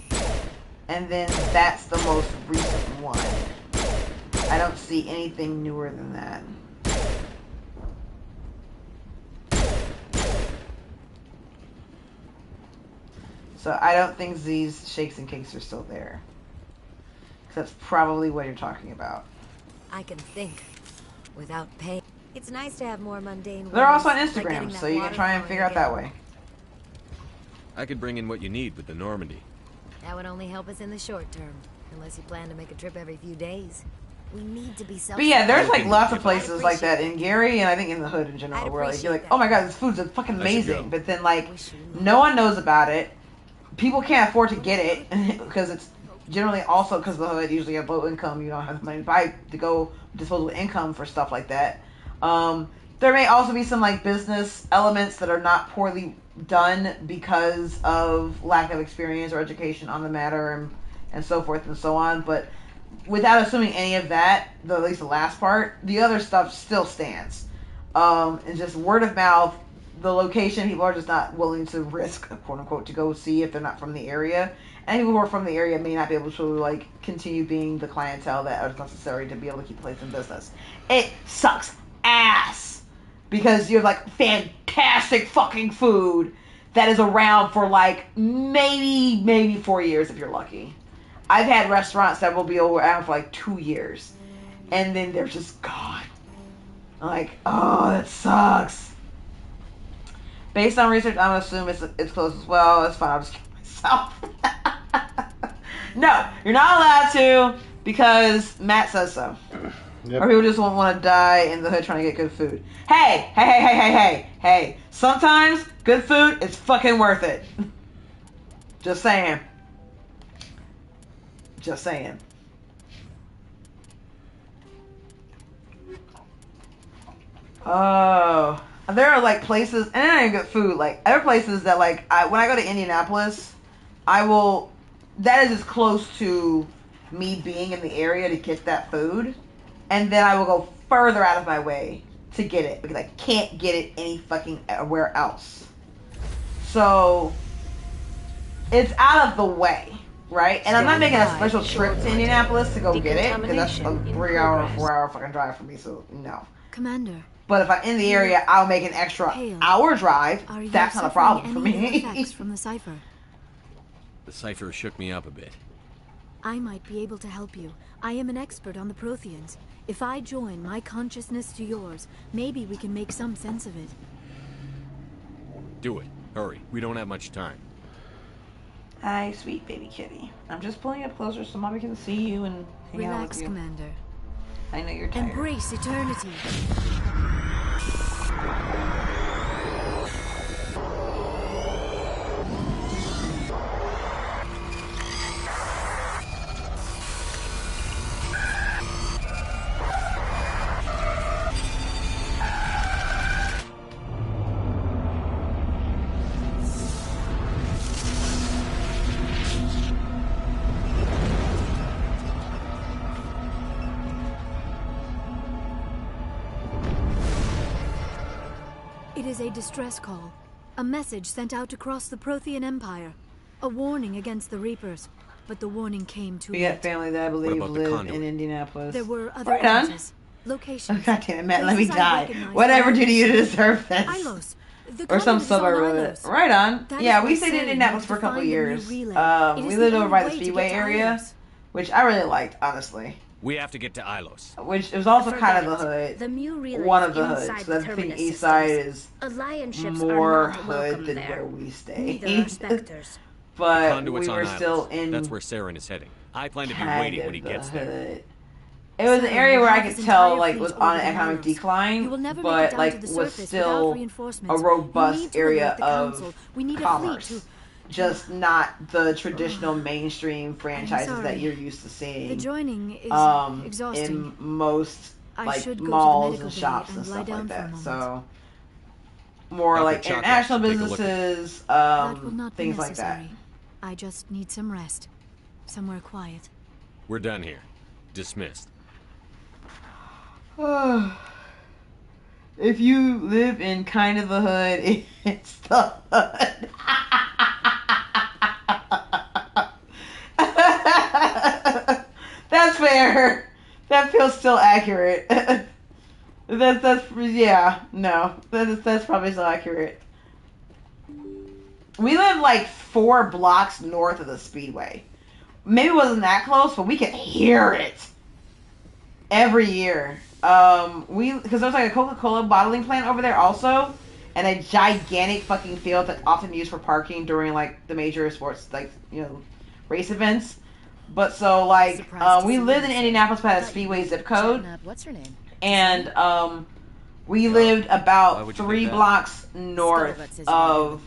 and then that's the most recent one. I don't see anything newer than that. So I don't think Z's Shakes and Cakes are still there. 'Cause that's probably what you're talking about. I can think without pain. It's nice to have more mundane. They're also on ways, like Instagram, getting so that you can water try and flowing figure out that again. way. I could bring in what you need with the Normandy. That would only help us in the short term, unless you plan to make a trip every few days. We need to be self. But yeah, there's like lots of places like that in Gary, and I think in the hood in general, I'd where like you're like, appreciate oh my god, this food's fucking I should go. amazing, but then like no one knows about it. People can't afford to get it because it's generally also because the hood usually have low income. You don't have the money to buy to go disposable income for stuff like that. There may also be some like business elements that are not poorly done because of lack of experience or education on the matter and so forth and so on. But without assuming any of that, at least the last part, the other stuff still stands. And just word of mouth, the location, people are just not willing to risk, quote unquote, to go see if they're not from the area. And people who are from the area may not be able to like continue being the clientele that is necessary to be able to keep the place in business. It sucks ass because you have like fantastic fucking food that is around for like maybe 4 years if you're lucky. I've had restaurants that will be around for like 2 years, and then they're just gone. I'm like, oh, that sucks. Based on research, I'm gonna assume it's closed as well. It's fine. I'll just kill myself. No, you're not allowed to because Matt says so. Yep. Or people just won't want to die in the hood trying to get good food. Hey. Sometimes good food is fucking worth it. Just saying. Oh, there are like places, and it ain't good food. Like other places that like when I go to Indianapolis, that is as close to me being in the area to get that food, and then I will go further out of my way to get it because I can't get it any fucking where else. So it's out of the way, right? And I'm not making a special trip to Indianapolis to go get it because that's a 4 hour fucking drive for me. So no. Commander. But if I'm in the area, I'll make an extra hour drive. Are you That's not a suffering problem for any me. effects from the cipher? The cipher shook me up a bit. I might be able to help you. I am an expert on the Protheans. If I join my consciousness to yours, maybe we can make some sense of it. Do it. Hurry. We don't have much time. Hi, sweet baby kitty. I'm just pulling up closer so mommy can see you and hang out with Relax, you. Commander. I know you're tired. Embrace eternity. It is a distress call. A message sent out across the Prothean Empire. A warning against the Reapers. But the warning came too We late. got family that I believe about the live conduit? in Indianapolis. There were other Right on. answers. Locations. Oh, God damn it, Matt, let me places I die. recognize What did I ever all do to you to this. deserve this? Ilos. The Or some conduit is on suburb of it. Ilos. Right on. That Yeah, is we why stayed in Sari Indianapolis wants for a to couple find a new years. relay. It We is lived the over by only the way to Speedway get to area, Ilos. which I really liked, honestly. We have to get to Ilos. Which it was also kind of the Forget it. hood. The Mu relays One of the inside hoods. the So I think terminus East Side systems. is Alliance ships more are not welcome hood than there. where we stay. Neither are Spectres. But Conduit's we on were Ilos. still in That's where Saren is heading. I plan to be kind waiting of when he the gets there. hood. It was an area where I could tell like was on an economic decline, You will never make it but down like to the was surface still without reinforcements. a You robust need to area alert the council. of We need a fleet commerce. to- Just not the traditional mainstream franchises that sorry. you're used to seeing. The joining is exhausting. In most I like should go to the malls medical and bay shops and and lie stuff down like for a that. moment. So more Dr. like Chaka, international take a look at businesses, That will not be things like that. necessary. I just need some rest. Somewhere quiet. We're done here. Dismissed. If you live in kind of the hood, it's the hood. That's fair. That feels still accurate. that's yeah, no. That's probably still accurate. We live like 4 blocks north of the Speedway. Maybe it wasn't that close, but we could hear it every year. Because there's like a Coca-Cola bottling plant over there also, and a gigantic fucking field that's often used for parking during like the major sports, like, you know, race events. But so like we lived in Indianapolis, but had a Speedway zip code, What's her name? and we lived Why about would you 3 think that? blocks north of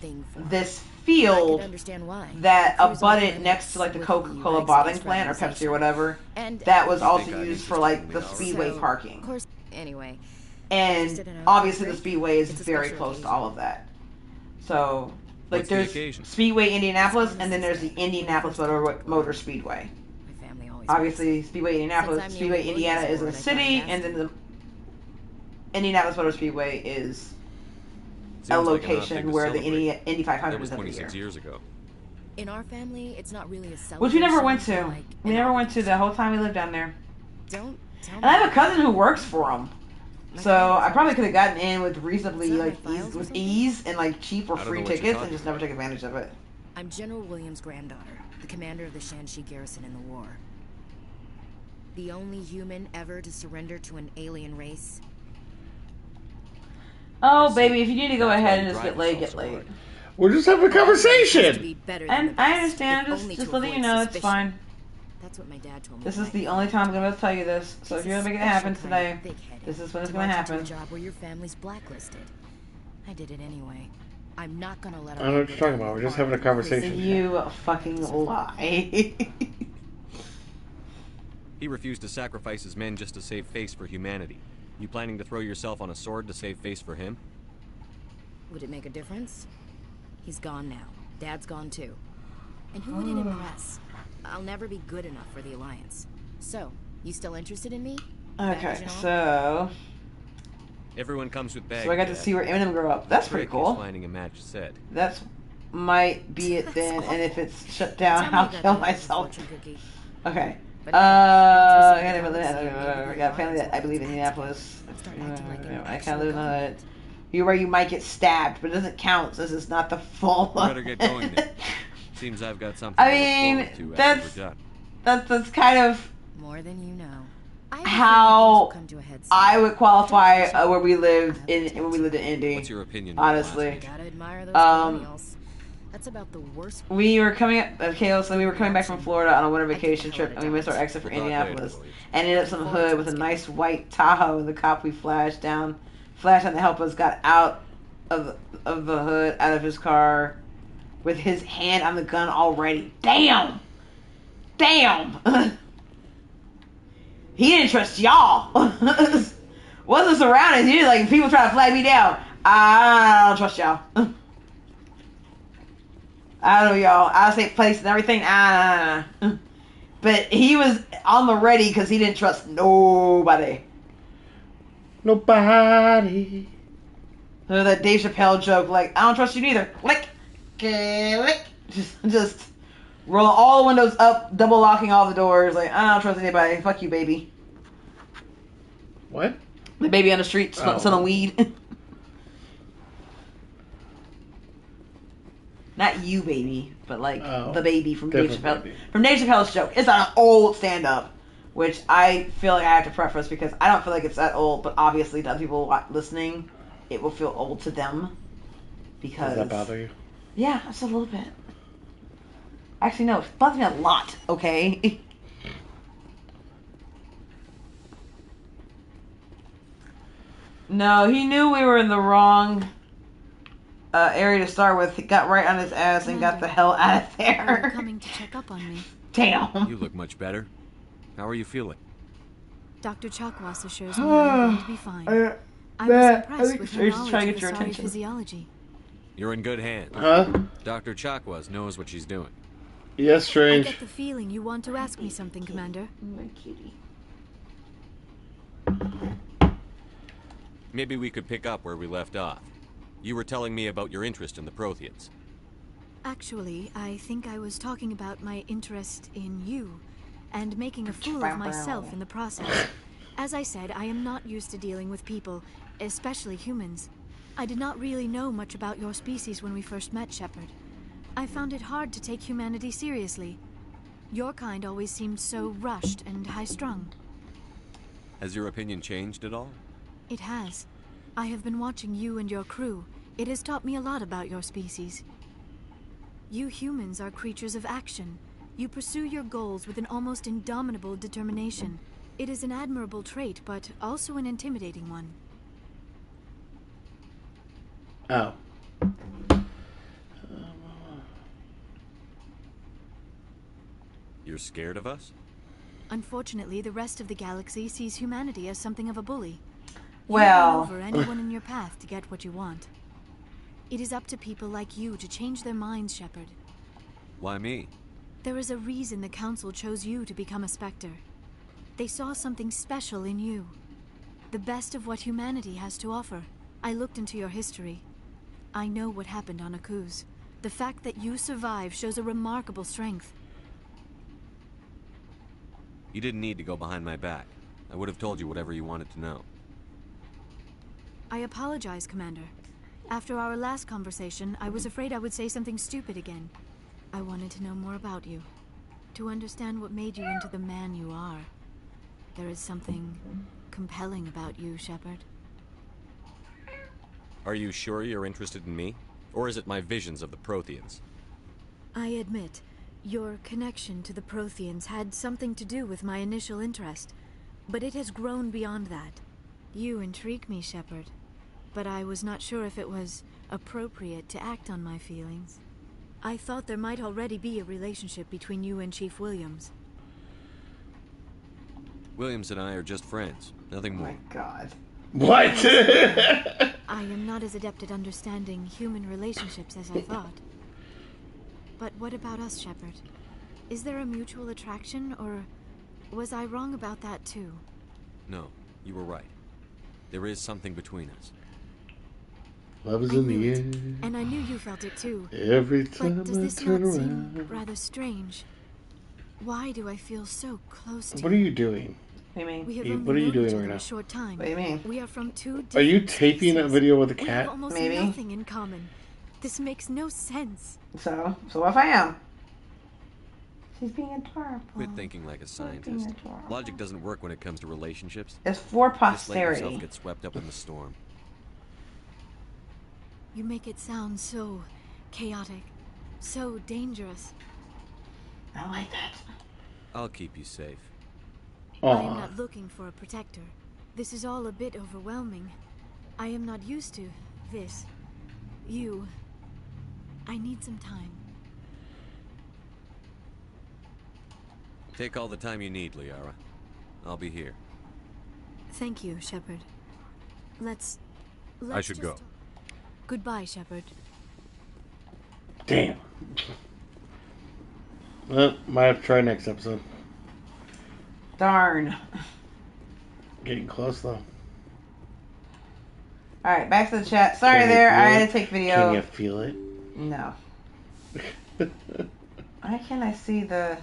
this field Understand why. that Cruise abutted on next to like the with Coca-Cola the bottling United plant or States Pepsi or whatever. And That was You also think I'm used for interested like in the the hours? Speedway So, parking. Of course, anyway. And Interested in a obviously the break? Speedway is It's a very special close to occasion. all of that. So, like What's the there's occasion? Speedway Indianapolis, and then there's the Indianapolis Motor Speedway. My family always Obviously, Speedway Indianapolis, Since I'm Speedway near Indiana is in the Williamsport, I city, thought I'd and then the Indianapolis Motor Speedway is a Seems like an odd location thing to where the celebrate. Indy That 500 was is every year. 26 years ago. In our family, it's not really a celebration. Which we never went to. like We an never went to the whole time we lived down there. Don't tell And I have me. a cousin who works for them. So I probably could have gotten in with reasonably Is that like my files ease, or with something? ease and like cheap or I don't free know what you're tickets and talking just never took advantage of it. I'm General Williams' granddaughter, the commander of the Shanxi garrison in the war. The only human ever to surrender to an alien race. Oh baby, if you need to go ahead and just get laid, get laid. We're just having a To be conversation. better than And the I best, understand, if only just to letting you avoid know, it's suspicion. fine. That's what my dad told me. This is when I the grew only up. time I'm gonna tell you this. So if It's you're a gonna make it special happen kind today, of big-headed this is when it's to gonna march into happen. a job where your family's blacklisted. I did it anyway. I'm not gonna let I don't know what you're talking about. We're just having a conversation. You fucking lie. He refused to sacrifice his men just to save face for humanity. You planning to throw yourself on a sword to save face for him? Would it make a difference? He's gone now. Dad's gone too. And who would it impress? I'll never be good enough for the Alliance. So, you still interested in me? Okay, Package and all? so Everyone comes with bags. I got to Dad. see where Eminem grew up. That's pretty Trick is cool. finding a match set. That's might be it then, and if it's shut Tell down, me I'll about kill the myself. fortune cookie. Okay. But I no, got a family that I believe in Indianapolis. Start acting like an I kind actual of live in the hood. government. Where you might get stabbed, but it doesn't count. This is not the full. We better get going then. Seems I've got something I to mean, look forward to after we're done. that's kind of More than you know. how Come to a head soon. I would qualify where we lived in when we lived in Indy. What's your opinion? Honestly, Gotta admire those Um, colonials. That's about the worst. We were coming up, so we were coming back from Florida on a winter vacation trip, and we missed our exit for Indianapolis. And ended up in the hood with a nice white Tahoe, and the cop we flashed down to help us got out of the hood, out of his car, with his hand on the gun already. Damn! He didn't trust y'all. Wasn't surrounded. He like people try to flag me down. I don't trust y'all. I don't know, y'all. I say place and everything. But he was on the ready because he didn't trust nobody. Nobody. That Dave Chappelle joke, like, I don't trust you neither. Click. Just rolling all the windows up, double locking all the doors. Like, I don't trust anybody. Fuck you, baby. What? The baby on the street selling weed. Not you, baby, but like the baby from Dave Chappelle. Baby. From Dave Chappelle's joke. It's an old stand-up, which I feel like I have to preface because I don't feel like it's that old, but obviously to other people listening, it will feel old to them. Because does that bother you? Yeah, just a little bit. Actually, no, it bothers me a lot, okay? No, he knew we were in the wrong area to start with. He got right on his ass and got the hell out of there. You're coming to check up on me. Damn. You look much better. How are you feeling? Dr. Chakwas assures me I'm going to be fine. I was impressed with her knowledge of the Asari physiology. You're in good hands. Huh? Dr. Chakwas knows what she's doing. Yes, Strange. I get the feeling you want to ask me something, Commander. My cutie. Maybe we could pick up where we left off. You were telling me about your interest in the Protheans. Actually, I think I was talking about my interest in you, and making a fool of myself in the process. As I said, I am not used to dealing with people, especially humans. I did not really know much about your species when we first met, Shepard. I found it hard to take humanity seriously. Your kind always seemed so rushed and high-strung. Has your opinion changed at all? It has. I have been watching you and your crew. It has taught me a lot about your species. You humans are creatures of action. You pursue your goals with an almost indomitable determination. It is an admirable trait, but also an intimidating one. Oh. You're scared of us? Unfortunately, the rest of the galaxy sees humanity as something of a bully. Well... You run over anyone in your path to get what you want. It is up to people like you to change their minds, Shepard. Why me? There is a reason the Council chose you to become a Spectre. They saw something special in you. The best of what humanity has to offer. I looked into your history. I know what happened on Akuz. The fact that you survived shows a remarkable strength. You didn't need to go behind my back. I would have told you whatever you wanted to know. I apologize, Commander. After our last conversation, I was afraid I would say something stupid again. I wanted to know more about you. To understand what made you into the man you are. There is something compelling about you, Shepard. Are you sure you're interested in me? Or is it my visions of the Protheans? I admit, your connection to the Protheans had something to do with my initial interest, but it has grown beyond that. You intrigue me, Shepard, but I was not sure if it was appropriate to act on my feelings. I thought there might already be a relationship between you and Chief Williams. Williams and I are just friends, nothing more. Oh my God. What? I am not as adept at understanding human relationships as I thought. But what about us, Shepard? Is there a mutual attraction, or was I wrong about that too? No, you were right. There is something between us. Love is in the air. And I knew you felt it too. Every time but does this I turn not around. seem rather strange? Why do I feel so close to What are you doing? What do you mean? We have What are you doing each right other now? a short time. What do you mean? We are from two Are you different taping that species. video with a We have cat? almost Maybe. nothing in common. This makes no sense. So what if I am? She's being adorable. Quit thinking like a scientist. Logic doesn't work when it comes to relationships. It's for Just let posterity. yourself get swept up in the storm. You make it sound so chaotic. so dangerous. I like that. I'll keep you safe. I am not looking for a protector. This is all a bit overwhelming. I am not used to this. I need some time. Take all the time you need, Liara. I'll be here. Thank you, Shepard. Let's I should go. Goodbye, Shepard. Damn. Well, might have to try next episode. Darn. Getting close, though. Alright, back to the chat. Sorry there, I had to take video. Can you feel it? No. Why can't I see the...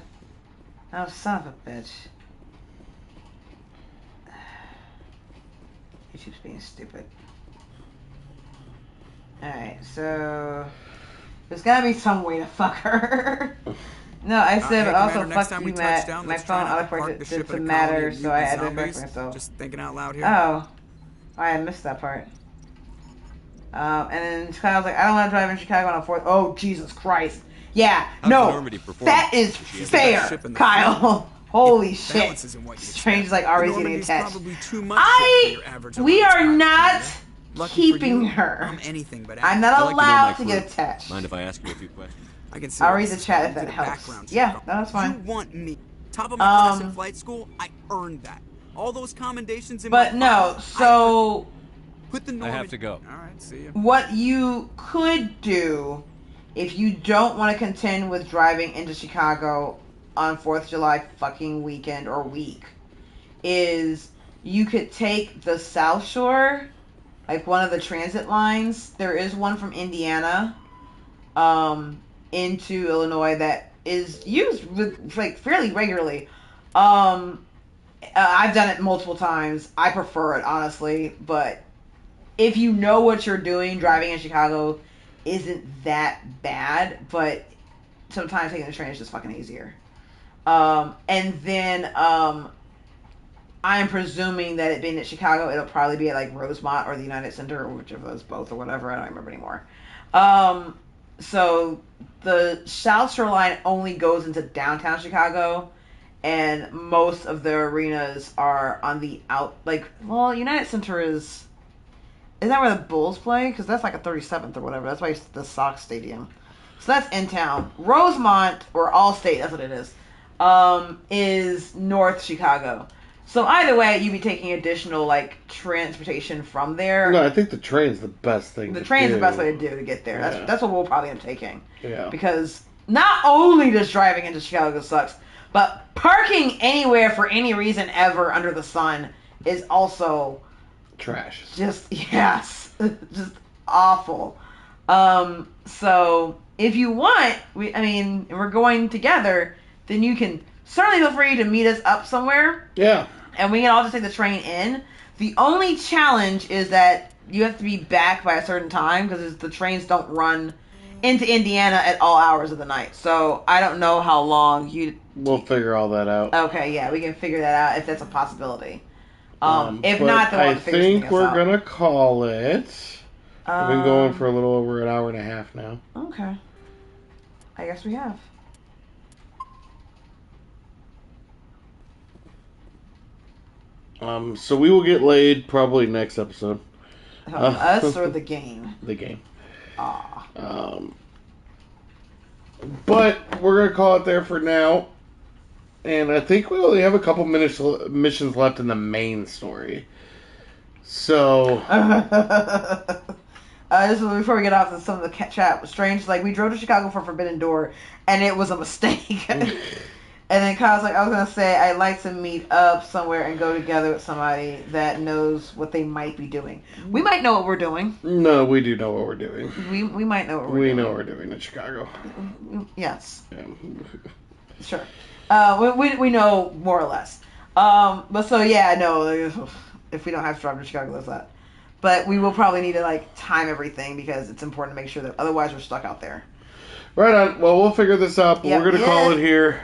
Oh, son of a bitch. YouTube's being stupid. Alright, so... There's gotta be some way to fuck her. No, I said, but also fuck you, Matt. My phone autocorrected did some matter, so I had to correct myself. Just thinking out loud here. Oh. I missed that part. And then Kyle's like, I don't want to drive in Chicago on a 4th. Oh, Jesus Christ. Yeah, no, that is fair, Kyle. Holy shit. Strange like already getting attached. We are not keeping her. I'm not allowed to get attached. Mind if I ask you a few questions? I can see I'll read the chat if that helps. Yeah, that's fine. You want me? Top of my class in flight school? I earned that. All those commendations in but my no, so... Put the I have to go. Alright, see you. What you could do, if you don't want to contend with driving into Chicago on 4th of July fucking weekend or week, is you could take the South Shore, like one of the transit lines. There is one from Indiana into Illinois that is used with, like, fairly regularly. I've done it multiple times. I prefer it, honestly, but if you know what you're doing, driving in Chicago isn't that bad, but sometimes taking the train is just fucking easier. And then I'm presuming that it being at Chicago, it'll probably be at like Rosemont or the United Center, or whichever of those, both or whatever. I don't remember anymore. So the South Shore line only goes into downtown Chicago, and most of the arenas are on the United Center is that where the Bulls play? Because that's like a 37th or whatever. That's why it's the Sox Stadium. So that's in town. Rosemont, or Allstate, that's what it is North Chicago. So either way, you'd be taking additional, like, transportation from there. No, I think the train's the best thing The train's the best way to do to get there. Yeah. That's what we'll probably end up taking. Yeah. Because not only does driving into Chicago sucks, but parking anywhere for any reason ever under the sun is also... trash. Just just awful. So if you want, we're going together, then you can certainly feel free to meet us up somewhere. Yeah. And we can all just take the train in. The only challenge is that you have to be back by a certain time because the trains don't run into Indiana at all hours of the night. So I don't know how long We'll figure all that out. Okay, yeah, we can figure that out if that's a possibility. If not, then we'll I have to figure something think we're out. gonna call it. We've been going for a little over an hour and a half now. Okay. I guess we have. So we will get laid probably next episode. Us or the game? The game. Ah. But we're gonna call it there for now. And I think we only have a couple missions left in the main story. So... This is before we get off some of the chat. Strange, like, we drove to Chicago for Forbidden Door, and it was a mistake. And then Kyle's like, I was going to say, I'd like to meet up somewhere and go together with somebody that knows what they might be doing. We might know what we're doing. No, we do know what we're doing. We might know what we're doing. We know what we're doing in Chicago. Yes. Yeah. Sure. We know more or less. But so, yeah, no, if we don't have to drive to Chicago, that's that. But we will probably need to, like, time everything because it's important to make sure that otherwise we're stuck out there. Right on. Well, we'll figure this out, but we're going to call it here.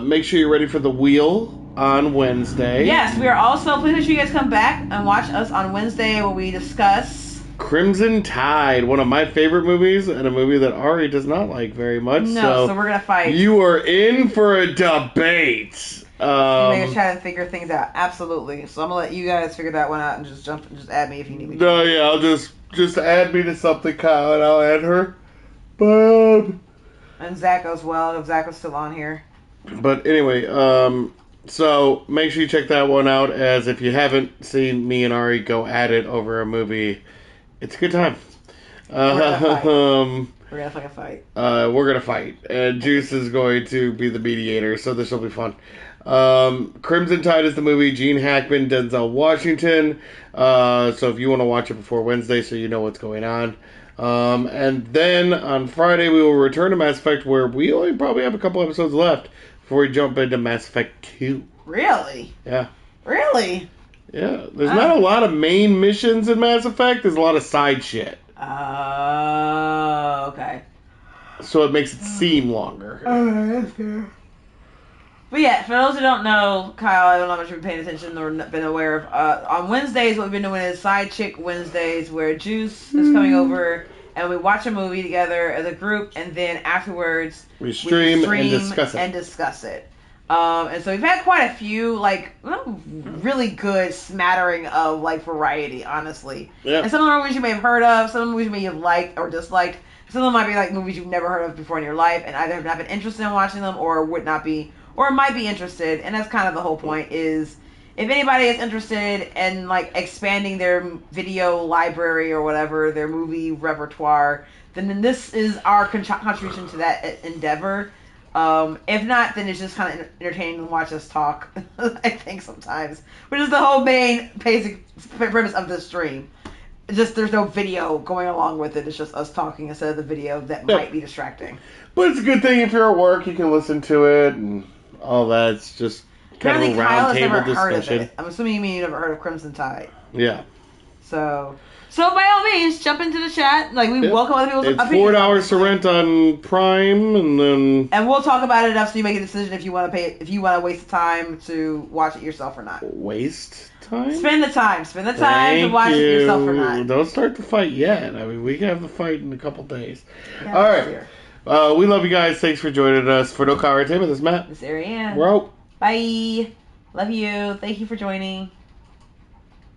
Make sure you're ready for the wheel on Wednesday. Yes, we are also, please make sure you guys come back and watch us on Wednesday where we discuss Crimson Tide, one of my favorite movies, and a movie that Ari does not like very much. No, so we're gonna fight. You are in for a debate. We're gonna try to figure things out. Absolutely. So I'm gonna let you guys figure that one out and just add me if you need me to. No, yeah, I'll just add me to something, Kyle, and I'll add her. Bob. And Zach as well, if Zach was still on here. But anyway, so make sure you check that one out, as if you haven't seen me and Ari go at it over a movie, it's a good time. We're gonna fucking fight. We're gonna fight. And Juice is going to be the mediator, so this will be fun. Crimson Tide is the movie. Gene Hackman, Denzel Washington. So if you want to watch it before Wednesday so you know what's going on. And then on Friday we will return to Mass Effect, where we only probably have a couple episodes left before we jump into Mass Effect 2. Really? Yeah. Really? Yeah. There's not a lot of main missions in Mass Effect. There's a lot of side shit. Oh, okay. So it makes it seem longer. That's fair. But yeah, for those who don't know, Kyle, I don't know how much you've been paying attention or been aware of. On Wednesdays, what we've been doing is Side Chick Wednesdays, where Juice is coming over and we watch a movie together as a group, and then afterwards we stream and discuss it. And so we've had quite a few, really good smattering of, variety, honestly. Yeah. And some of the movies you may have heard of, some movies you may have liked or disliked. Some of them might be, movies you've never heard of before in your life, and either have not been interested in watching them or would not be, or might be interested. And that's kind of the whole point, is if anybody is interested in, expanding their video library or whatever, their movie repertoire, then this is our contribution to that endeavor. If not, then it's just kind of entertaining to watch us talk, I think, sometimes. Which is the whole main basic premise of this stream. Just there's no video going along with it. It's just us talking instead of the video that might be distracting. But it's a good thing if you're at work, you can listen to it and all that. It's just kind of a round table discussion. I'm assuming you mean you never heard of Crimson Tide. Yeah. So by all means, jump into the chat. We welcome other people's opinions. It's $4 to rent on Prime, and we'll talk about it enough so you make a decision if you want to pay, if you want to waste the time to watch it yourself or not. Waste time? Spend the time to watch it yourself or not. Don't start the fight yet. I mean, we can have the fight in a couple days. Yeah, all right. We love you guys. Thanks for joining us. For No Car Entertainment, this is Matt. This is Ariane. We're out. Bye. Love you. Thank you for joining.